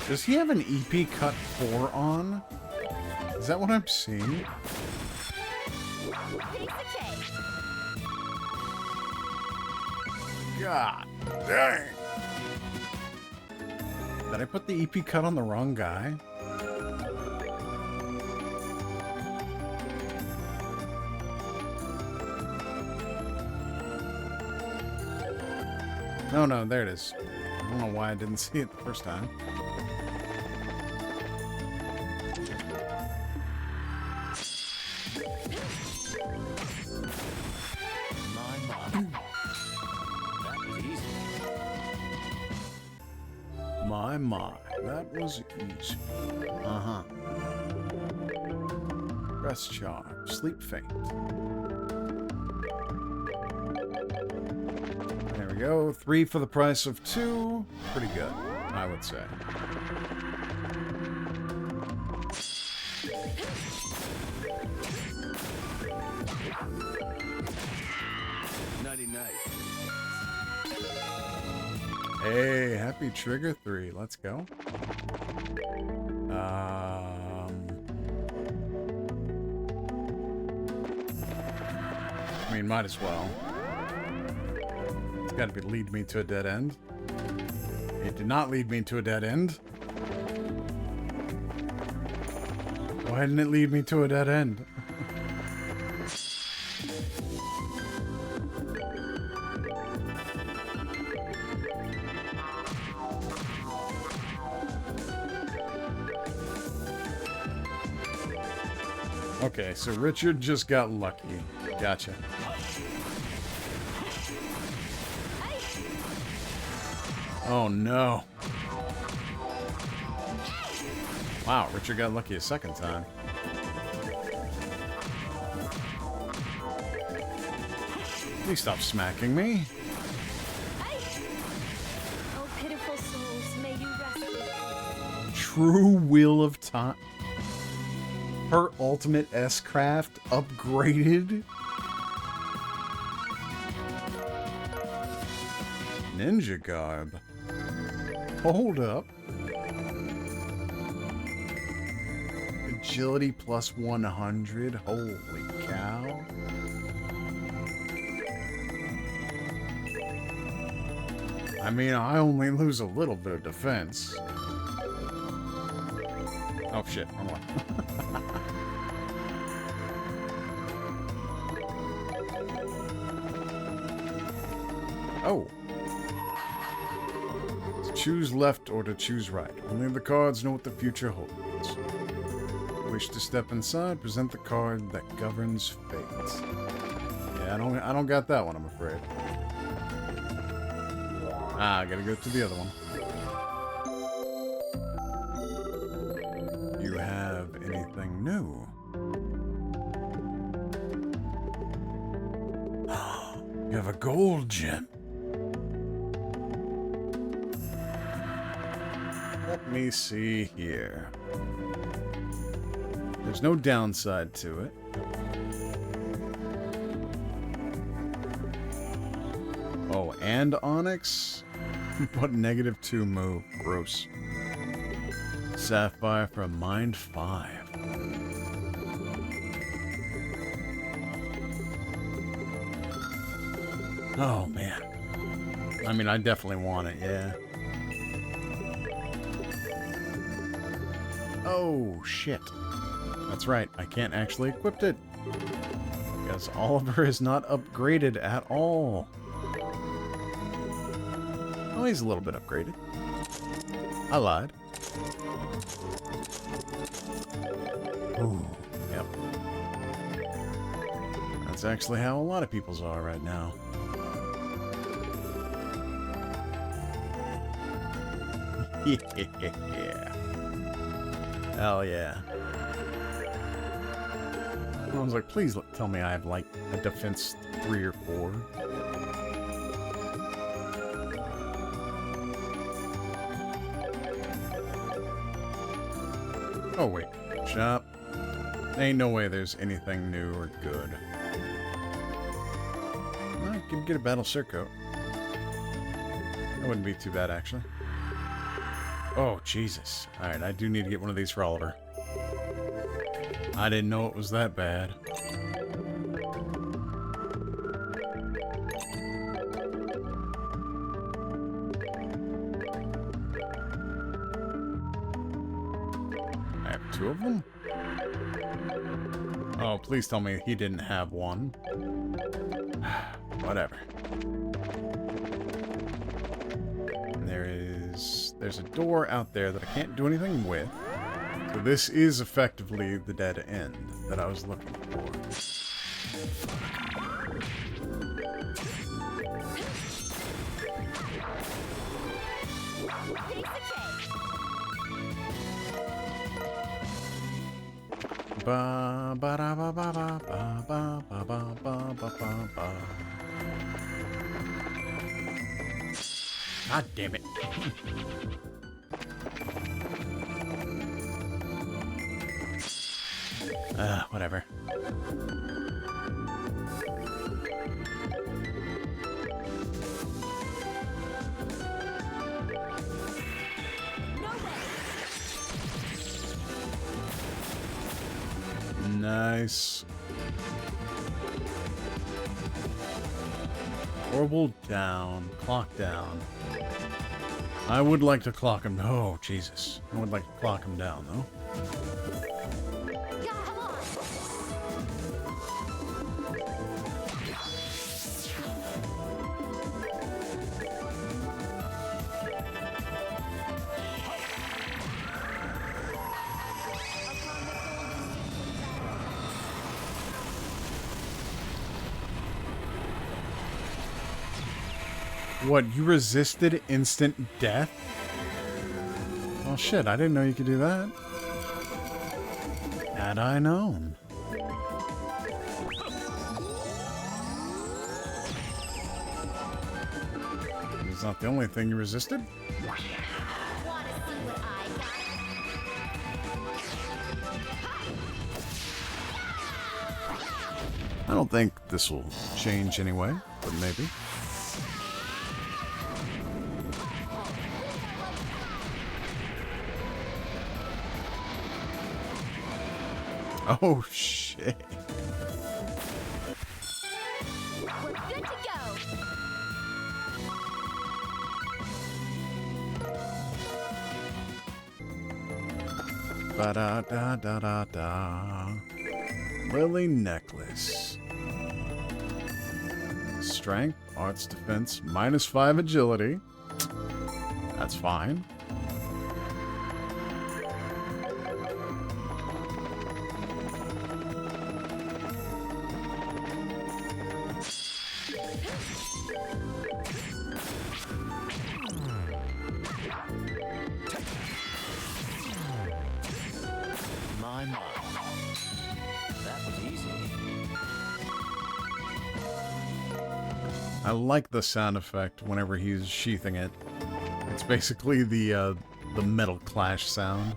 Does he have an EP cut 4 on? Is that what I'm seeing? God dang! Did I put the EP cut on the wrong guy? No, there it is. I don't know why I didn't see it the first time. My, that was easy. Uh-huh. Rest charm. Sleep faint. There we go. 3 for the price of 2. Pretty good, I would say. Nighty-night. Hey, happy trigger 3. Let's go. I mean, might as well. It's got to lead me to a dead end. It did not lead me to a dead end. Why didn't it lead me to a dead end? Okay, so Richard just got lucky. Gotcha. Oh no. Wow, Richard got lucky a second time. Please stop smacking me. Oh, pitiful souls, may you rest. True Wheel of Time. Her ultimate S-Craft upgraded. Ninja garb. Hold up. Agility plus 100. Holy cow. I mean, I only lose a little bit of defense. Oh shit, wrong one. Oh. To choose left or to choose right. Only the cards know what the future holds. Wish to step inside, present the card that governs fate. Yeah, I don't got that one, I'm afraid. Ah, I gotta go to the other one. You have anything new? You have a gold gem. Let me see here. There's no downside to it. Oh, and Onyx? But -2 move. Gross. Sapphire from Mind 5. Oh, man. I mean, I definitely want it, yeah. Oh, shit. That's right, I can't actually equip it. Because Oliver is not upgraded at all. Oh, he's a little bit upgraded. I lied. Ooh, yep. That's actually how a lot of people's are right now. Yeah. Hell yeah. I was like, please tell me I have, like, a defense 3 or 4. Oh, wait. Shop. Ain't no way there's anything new or good. I could get a battle surcoat. That wouldn't be too bad, actually. Oh, Jesus. Alright, I do need to get one of these for Oliver. I didn't know it was that bad. I have 2 of them? Oh, please tell me he didn't have one. Whatever. There's a door out there that I can't do anything with. So this is effectively the dead end that I was looking for. Ba ba da ba ba ba ba ba ba ba ba ba ba ba. God damn it. Whatever. Nice. Orbital down. Clock down. I would like to clock him. Oh, Jesus. I would like to clock him down, though. What, you resisted instant death? Oh shit, I didn't know you could do that. Had I known. It's not the only thing you resisted. I don't think this will change anyway, but maybe. Oh, shit. We're good to go. Ba-da-da-da-da-da. Lily necklace. Strength, arts defense, -5 agility. That's fine. My. That was easy. I like the sound effect whenever he's sheathing it. It's basically the metal clash sound.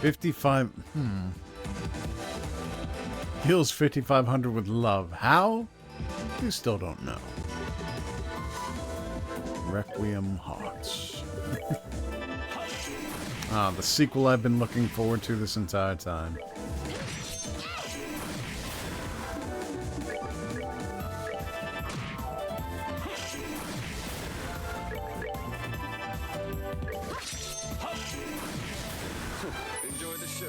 $55. Heals 5,500 with love. How? You still don't know. Requiem Hearts. The sequel I've been looking forward to this entire time. Enjoy the show.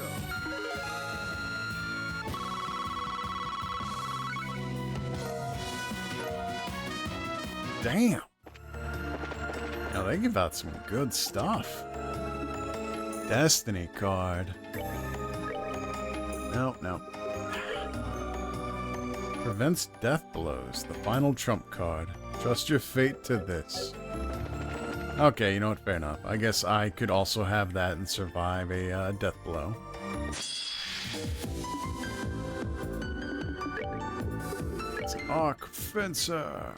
Damn. Now they give out some good stuff. Destiny card. No. Prevents death blows. The final trump card. Trust your fate to this. Okay, you know what? Fair enough. I guess I could also have that and survive a death blow. It's Arc Fencer.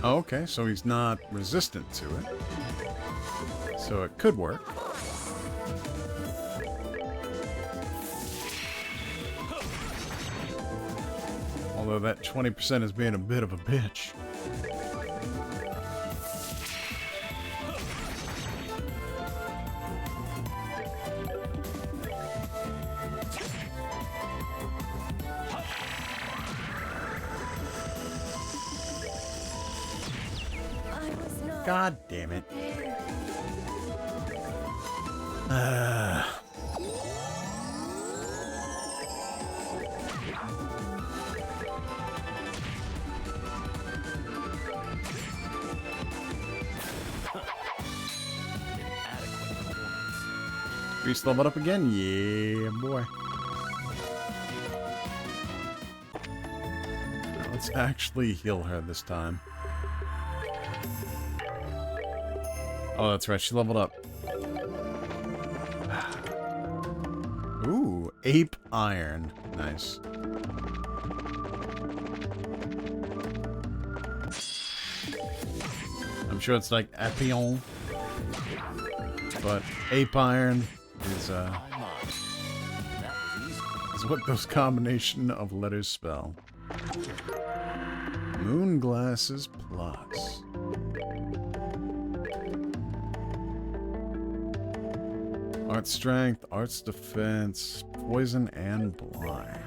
Okay, so he's not resistant to it. So it could work. Although that 20% is being a bit of a bitch. God damn it. Inadequate performance. Reese leveled up again? Yeah, boy. Now let's actually heal her this time. Oh, that's right. She leveled up. Ooh, ape iron. Nice. I'm sure it's like Apion, but ape iron is My mind. That was easy. is what those combination of letters spell. Moon glasses plus. Art strength, arts defense, poison, and blind.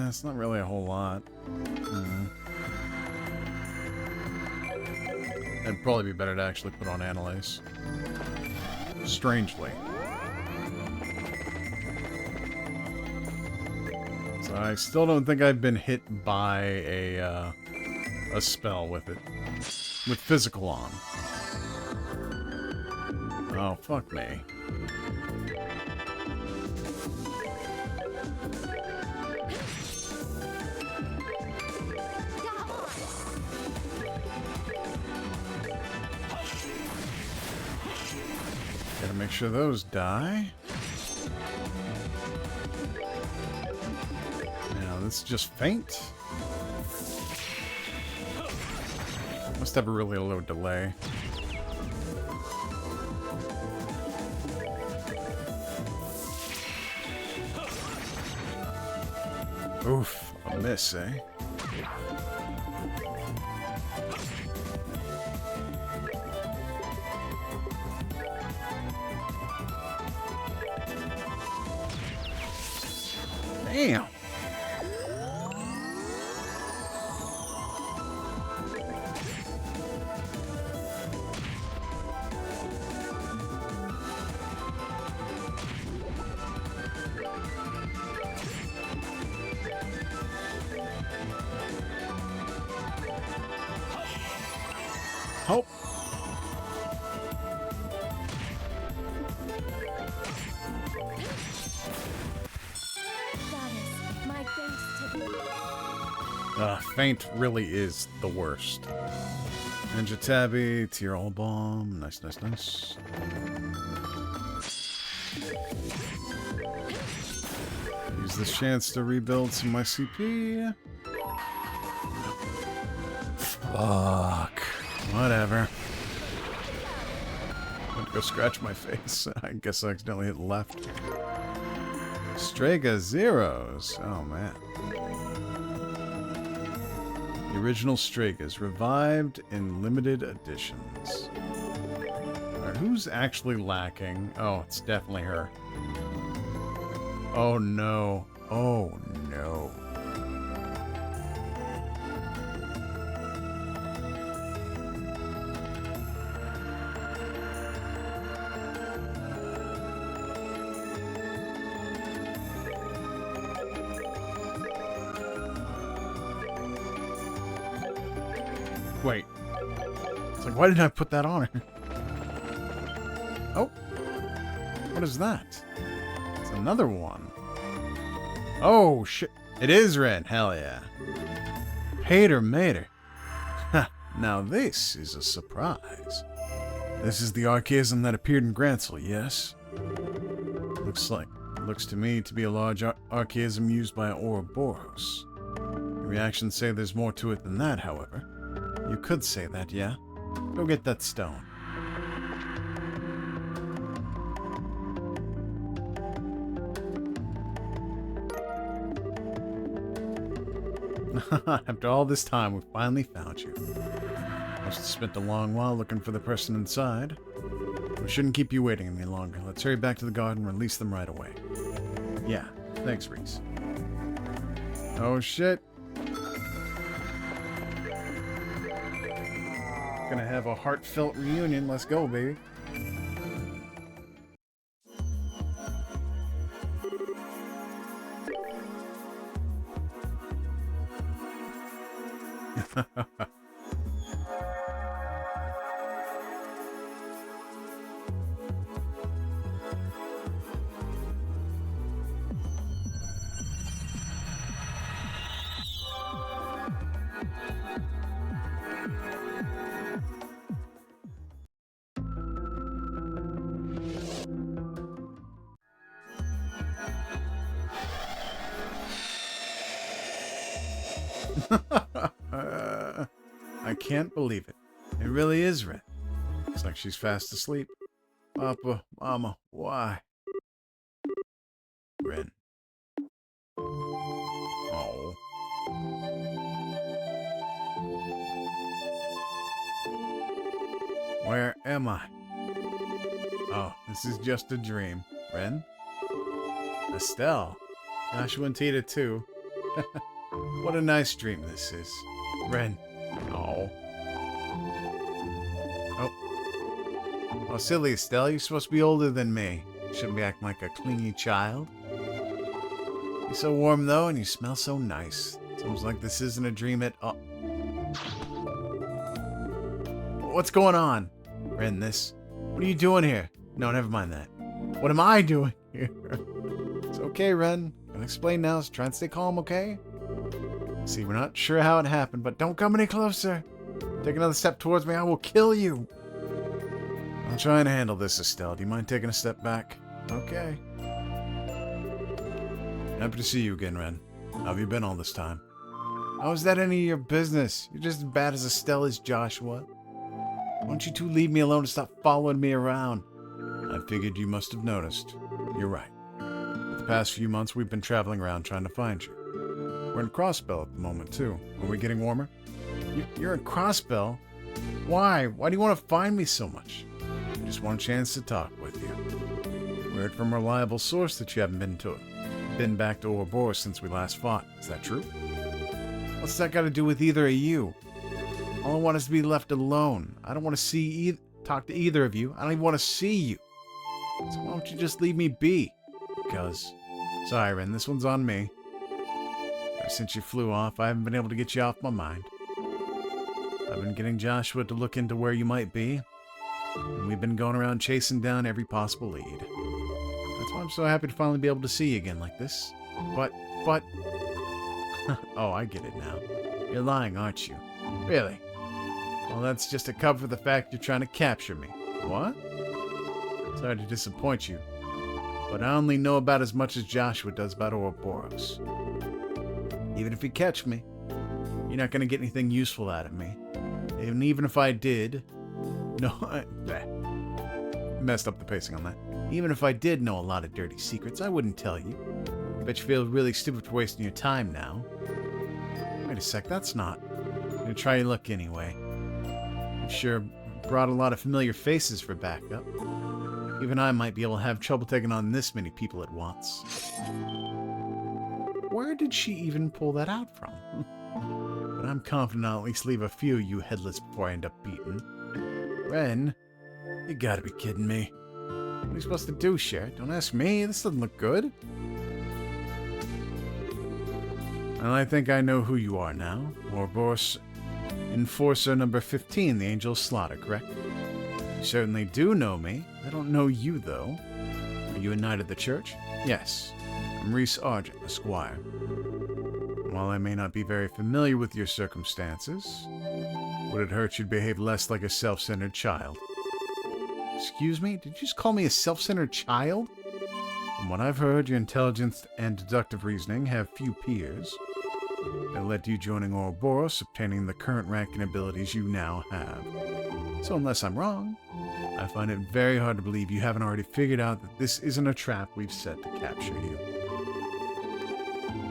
It's not really a whole lot. It'd probably be better to actually put on Analyze. Strangely. So I still don't think I've been hit by a spell with it. With physical on. Oh, fuck me. Gotta make sure those die. Now, this is just faint. Must have a really low delay. Oof, a miss, eh? Damn. Hope. Goddess, my thanks to thee. Faint really is the worst. Ninja Tabby, Tier All Bomb. Nice, nice, nice. Use this chance to rebuild some of my CP. Fuck. Whatever. I'm gonna go scratch my face. I guess I accidentally hit left. Strega Zeros. Oh, man. The original Stregas, revived in limited editions. Alright, who's actually lacking? Oh, it's definitely her. Oh, no. Oh, no. Wait. It's like, why didn't I put that on her? Oh. What is that? It's another one. Oh, shit. It is red. Hell yeah. Hater mater. Ha. Now this is a surprise. This is the archaism that appeared in Grancel, yes? Looks to me to be a large archaism used by Ouroboros. The reactions say there's more to it than that, however. You could say that, yeah? Go get that stone. After all this time, we finally found you. Must have spent a long while looking for the person inside. We shouldn't keep you waiting any longer. Let's hurry back to the garden and release them right away. Yeah, thanks, Reese. Oh, shit. Gonna have a heartfelt reunion. Let's go, baby. I can't believe it. It really is Red. Looks like she's fast asleep. Papa, Mama, why? Ren. Oh. Where am I? Oh, this is just a dream. Ren? Estelle. Joshua and Tita too. What a nice dream this is. Ren. Oh. Oh, silly Estelle, you're supposed to be older than me. You shouldn't be acting like a clingy child. You're so warm, though, and you smell so nice. It's almost like this isn't a dream at all. What's going on? Ren, this. What are you doing here? No, never mind that. What am I doing here? It's okay, Ren. I'll explain now, so try and stay calm, okay? See, we're not sure how it happened, but don't come any closer. Take another step towards me, I will kill you. I'll try and handle this, Estelle. Do you mind taking a step back? Okay. Happy to see you again, Ren. How have you been all this time? How is that any of your business? You're just as bad as Estelle is, Joshua. Why don't you two leave me alone and stop following me around? I figured you must have noticed. You're right. For the past few months, we've been traveling around trying to find you. We're in Crossbell at the moment, too. Are we getting warmer? You're in Crossbell? Why? Why do you want to find me so much? I just want a chance to talk with you. We heard from a reliable source that you haven't been back to Ouroboros since we last fought. Is that true? What's that got to do with either of you? All I want is to be left alone. I don't want to talk to either of you. I don't even want to see you. So why don't you just leave me be? Because, sorry, Ren, this one's on me. Ever since you flew off, I haven't been able to get you off my mind. I've been getting Joshua to look into where you might be, and we've been going around chasing down every possible lead. That's why I'm so happy to finally be able to see you again like this. But... Oh, I get it now. You're lying, aren't you? Really? Well, that's just a cover for the fact you're trying to capture me. What? Sorry to disappoint you, but I only know about as much as Joshua does about Ouroboros. Even if you catch me, you're not going to get anything useful out of me. And even if I did... No, messed up the pacing on that. Even if I did know a lot of dirty secrets, I wouldn't tell you. I bet you feel really stupid for wasting your time now. Wait a sec, that's not... I'm gonna try your luck anyway. You sure brought a lot of familiar faces for backup. Even I might be able to have trouble taking on this many people at once. Where did she even pull that out from? But I'm confident I'll at least leave a few of you headless before I end up beaten. Ren, you gotta be kidding me. What are you supposed to do, Cher? Don't ask me. This doesn't look good. Well, I think I know who you are now. Ouroboros Enforcer number 15, the Angel Slaughter, correct? You certainly do know me. I don't know you, though. Are you a knight of the church? Yes. I'm Reese Argent, a squire. While I may not be very familiar with your circumstances, would it hurt you to behave less like a self-centered child? Excuse me? Did you just call me a self-centered child? From what I've heard, your intelligence and deductive reasoning have few peers. That led to you joining Ouroboros, obtaining the current rank and abilities you now have. So unless I'm wrong, I find it very hard to believe you haven't already figured out that this isn't a trap we've set to capture you.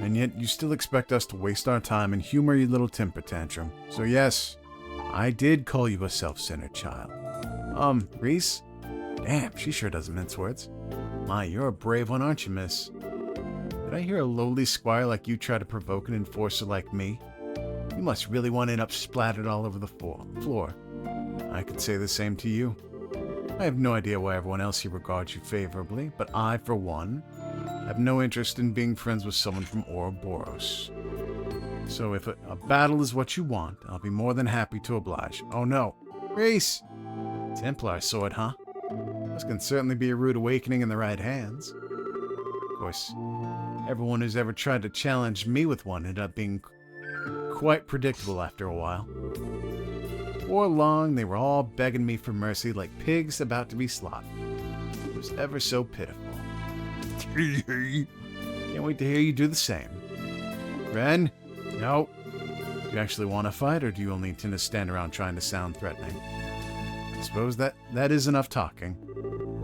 And yet you still expect us to waste our time and humor your little temper tantrum. So yes, I did call you a self-centered child. Reese, Damn, she sure doesn't mince words. My, you're a brave one, aren't you, miss? Did I hear a lowly squire like you try to provoke an enforcer like me? You must really want to end up splattered all over the floor. I could say the same to you. I have no idea why everyone else here regards you favorably, but I, for one, have no interest in being friends with someone from Ouroboros. So if a battle is what you want, I'll be more than happy to oblige. Oh no. Reese! Templar sword, huh? This can certainly be a rude awakening in the right hands. Of course, everyone who's ever tried to challenge me with one ended up being quite predictable after a while. Before long, they were all begging me for mercy like pigs about to be slaughtered. It was ever so pitiful. Can't wait to hear you do the same. Ren? No. Do you actually want to fight, or do you only intend to stand around trying to sound threatening? I suppose that is enough talking.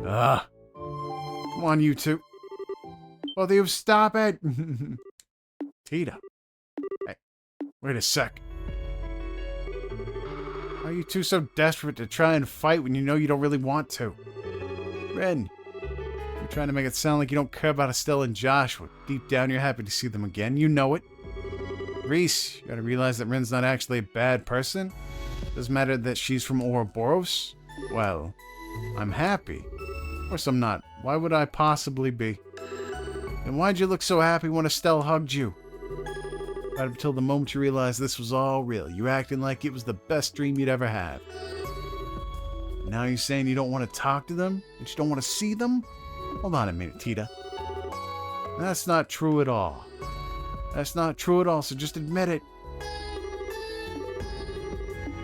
Come on, you two. Both of you, stop it! Tita. Hey, wait a sec. Why are you two so desperate to try and fight when you know you don't really want to? Ren, you're trying to make it sound like you don't care about Estelle and Josh, but deep down you're happy to see them again. You know it. Reese, you gotta realize that Ren's not actually a bad person. Doesn't matter that she's from Ouroboros. Well, I'm happy. Of course I'm not. Why would I possibly be? And why'd you look so happy when Estelle hugged you? Right up until the moment you realized this was all real. You acting like it was the best dream you'd ever had. Now you're saying you don't want to talk to them? That you don't want to see them? Hold on a minute, Tita. That's not true at all. That's not true at all, so just admit it.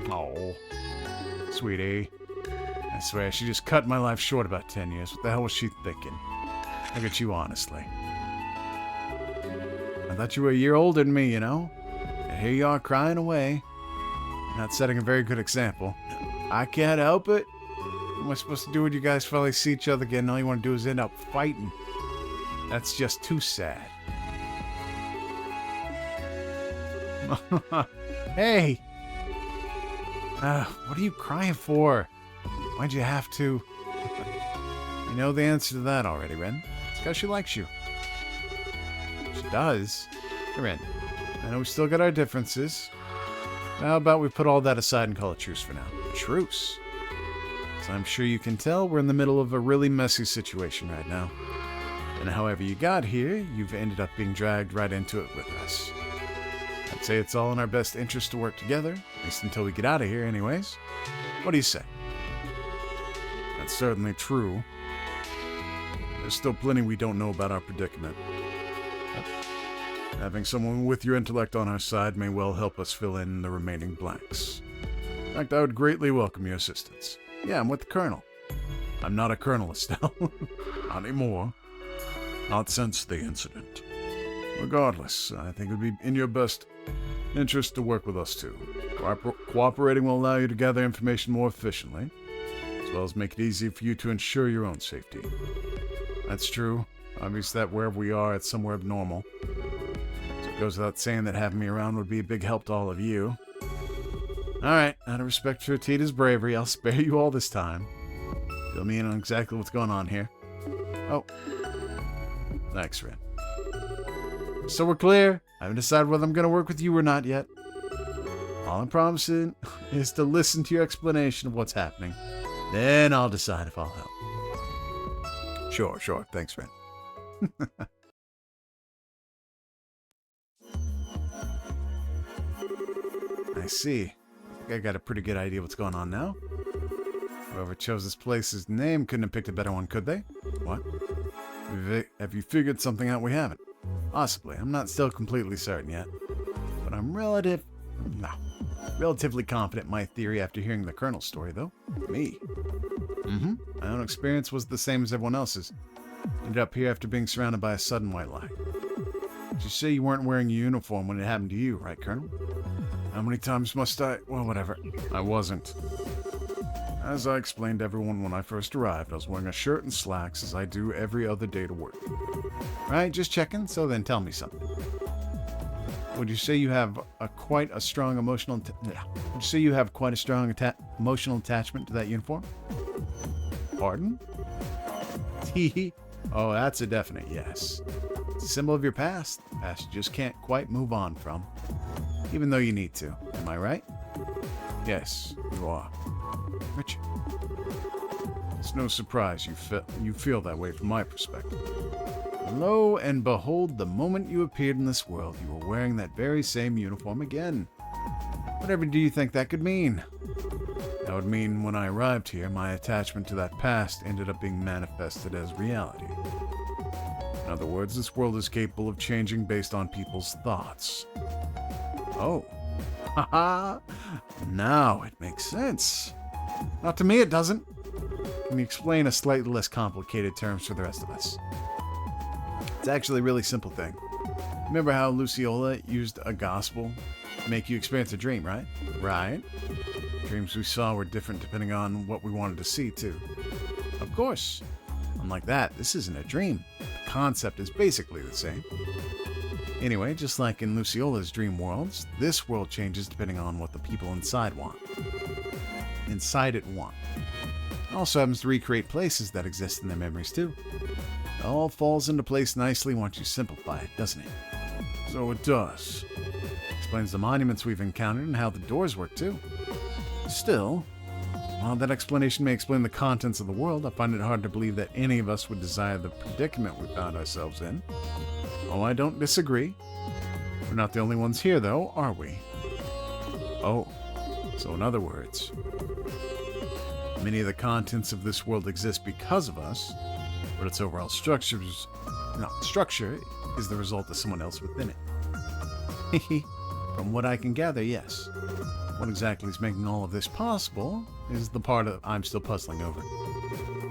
Oh, sweetie. I swear, she just cut my life short about 10 years. What the hell was she thinking? Look at you, honestly. I thought you were a year older than me, you know? And here you are crying away. Not setting a very good example. I can't help it. What am I supposed to do when you guys finally see each other again and all you want to do is end up fighting? That's just too sad. Hey! What are you crying for? Why'd you have to? You know the answer to that already, Ren. It's because she likes you. She does? Ren, I know we still got our differences. How about we put all that aside and call a truce for now? Truce? As I'm sure you can tell, we're in the middle of a really messy situation right now. And however you got here, you've ended up being dragged right into it with us. I'd say it's all in our best interest to work together, at least until we get out of here anyways. What do you say? That's certainly true. There's still plenty we don't know about our predicament. Having someone with your intellect on our side may well help us fill in the remaining blanks. In fact, I would greatly welcome your assistance. Yeah, I'm with the Colonel. I'm not a Colonel, Estelle. Not anymore. Not since the incident. Regardless, I think it would be in your best interest to work with us too. Cooperating will allow you to gather information more efficiently, as well as make it easy for you to ensure your own safety. That's true. Obviously that wherever we are, it's somewhere abnormal. So it goes without saying that having me around would be a big help to all of you. Alright, out of respect for Tita's bravery, I'll spare you all this time. Fill me in on exactly what's going on here. Oh. Thanks, Ren. So we're clear. I haven't decided whether I'm going to work with you or not yet. All I'm promising is to listen to your explanation of what's happening. Then I'll decide if I'll help. Sure. Thanks, Ren. I see. I think I got a pretty good idea what's going on now. Whoever chose this place's name couldn't have picked a better one, could they? What? Have you figured something out we haven't? Possibly. I'm not still completely certain yet. But I'm relatively confident in my theory after hearing the Colonel's story, though. Me? My own experience was the same as everyone else's. Ended up here after being surrounded by a sudden white light. Did you say you weren't wearing a uniform when it happened to you, right, Colonel? How many times must I... Well, whatever. I wasn't. As I explained to everyone when I first arrived, I was wearing a shirt and slacks as I do every other day to work. Right, just checking, so then tell me something. Would you say you have quite a strong emotional attachment to that uniform? Pardon? Tee. Oh, that's a definite yes. It's a symbol of your past. Past you just can't quite move on from. Even though you need to. Am I right? Yes, you are. Richard. It's no surprise you feel that way from my perspective. Lo and behold, the moment you appeared in this world, you were wearing that very same uniform again. Whatever do you think that could mean? That would mean when I arrived here, my attachment to that past ended up being manifested as reality. In other words, this world is capable of changing based on people's thoughts. Oh. Haha. Now it makes sense. Not to me, it doesn't. Can you explain a slightly less complicated terms for the rest of us? It's actually a really simple thing. Remember how Luciola used a gospel to make you experience a dream, right? Right. Dreams we saw were different depending on what we wanted to see, too. Of course. Unlike that, this isn't a dream. The concept is basically the same. Anyway, just like in Luciola's dream worlds, this world changes depending on what the people inside want. Inside it want. It also happens to recreate places that exist in their memories too. It all falls into place nicely once you simplify it, doesn't it? So it does. Explains the monuments we've encountered and how the doors work too. Still, while that explanation may explain the contents of the world, I find it hard to believe that any of us would desire the predicament we found ourselves in. Oh, I don't disagree. We're not the only ones here, though, are we? Oh, so in other words, many of the contents of this world exist because of us, but its overall structure is the result of someone else within it. From what I can gather, yes. What exactly is making all of this possible is the part I'm still puzzling over.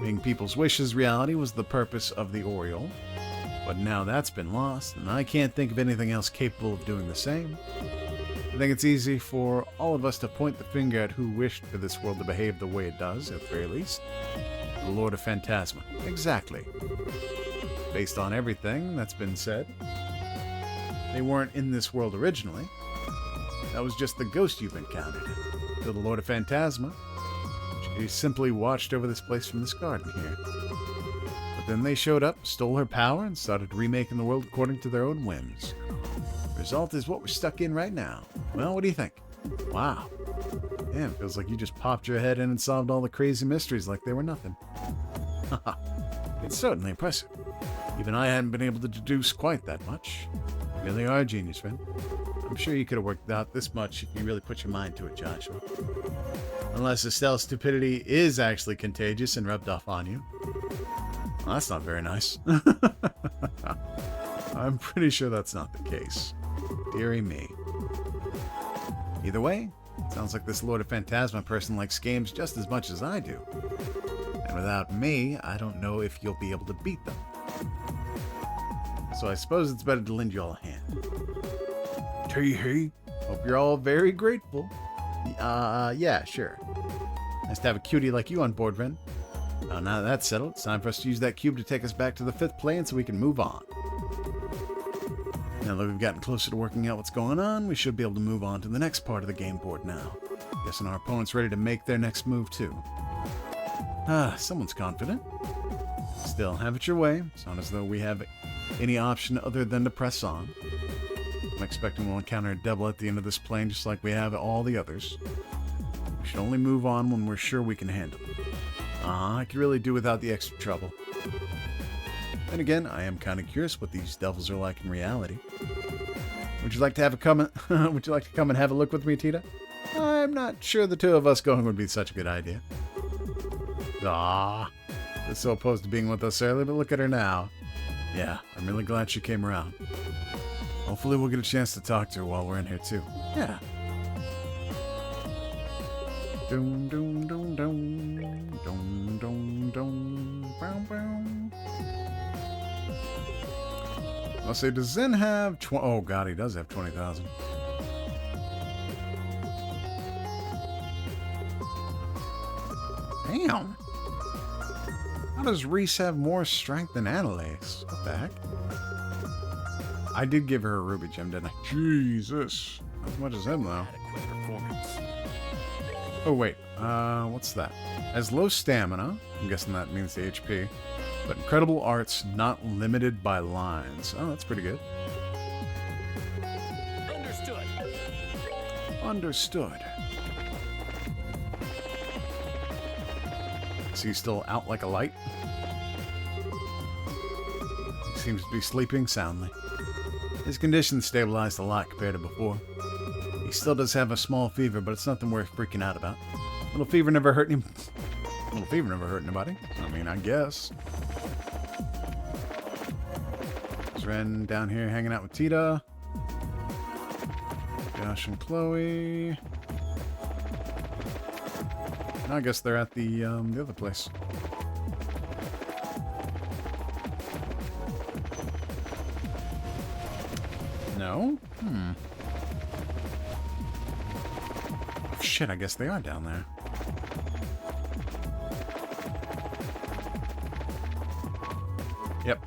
Being people's wishes reality was the purpose of the Oriole, but now that's been lost, and I can't think of anything else capable of doing the same. I think it's easy for all of us to point the finger at who wished for this world to behave the way it does, at the very least. The Lord of Phantasma. Exactly. Based on everything that's been said, they weren't in this world originally. That was just the ghost you've encountered. So the Lord of Phantasma, he simply watched over this place from this garden here. But then they showed up, stole her power, and started remaking the world according to their own whims. The result is what we're stuck in right now. Well, what do you think? Wow. Damn, feels like you just popped your head in and solved all the crazy mysteries like they were nothing. Haha. It's certainly impressive. Even I hadn't been able to deduce quite that much. You really are a genius, friend. I'm sure you could have worked out this much if you really put your mind to it, Joshua. Unless Estelle's stupidity is actually contagious and rubbed off on you. Well, that's not very nice. I'm pretty sure that's not the case. Dearie me. Either way, sounds like this Lord of Phantasma person likes games just as much as I do. And without me, I don't know if you'll be able to beat them. So I suppose it's better to lend you all a hand. Tee-hee. Hope you're all very grateful. Yeah, sure. Nice to have a cutie like you on board, Ren. Now that that's settled, it's time for us to use that cube to take us back to the 5th plane so we can move on. Now that we've gotten closer to working out what's going on, we should be able to move on to the next part of the game board now. Guessing our opponent's ready to make their next move too. Someone's confident. Still, have it your way. It's not as though we have any option other than to press on. I'm expecting we'll encounter a devil at the end of this plane just like we have all the others. We should only move on when we're sure we can handle it. I could really do without the extra trouble. Then again, I am kind of curious what these devils are like in reality. Would you like to Would you like to come and have a look with me, Tita? I'm not sure the two of us going would be such a good idea. She's so opposed to being with us earlier, but look at her now. Yeah, I'm really glad she came around. Hopefully we'll get a chance to talk to her while we're in here too. Yeah. Dum dum dum dum dum dum dum bow bow. I'll say, does Zen have oh god, he does have 20,000. Damn. How does Reese have more strength than Annalise? What the heck? I did give her a ruby gem, didn't I? Jesus. As much as him, though. Adequate performance. Oh, wait. What's that? Has low stamina. I'm guessing that means the HP. But incredible arts not limited by lines. Oh, that's pretty good. Understood. Understood. Is he still out like a light? He seems to be sleeping soundly. His condition stabilized a lot compared to before. He still does have a small fever, but it's nothing worth freaking out about. Little fever never hurt him. Little fever never hurt anybody. I mean, I guess. Is Ren down here hanging out with Tita? Josh and Chloe. And I guess they're at the other place. No? Oh, shit, I guess they are down there. Yep.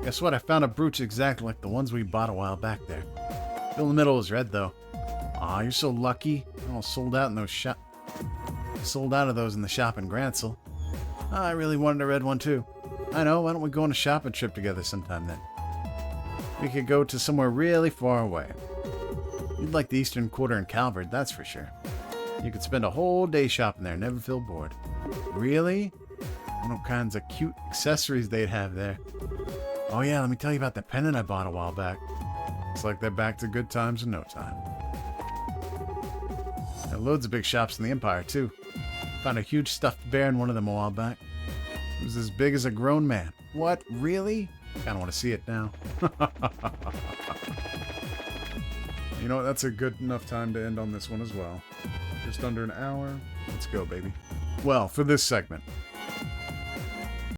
Guess what? I found a brooch exactly like the ones we bought a while back there. Still in the middle is red, though. Aw, you're so lucky. I almost sold out in those sold out of those in the shop in Gransel. I really wanted a red one, too. I know, why don't we go on a shopping trip together sometime then? We could go to somewhere really far away. You'd like the Eastern Quarter in Calvert, that's for sure. You could spend a whole day shopping there, never feel bored. Really? What all kinds of cute accessories they'd have there. Oh yeah, let me tell you about the pendant I bought a while back. Looks like they're back to good times in no time. There are loads of big shops in the Empire, too. Found a huge stuffed bear in one of them a while back. It was as big as a grown man. What? Really? Kinda want to see it now. You know what? That's a good enough time to end on this one as well. Just under an hour. Let's go, baby. Well, for this segment,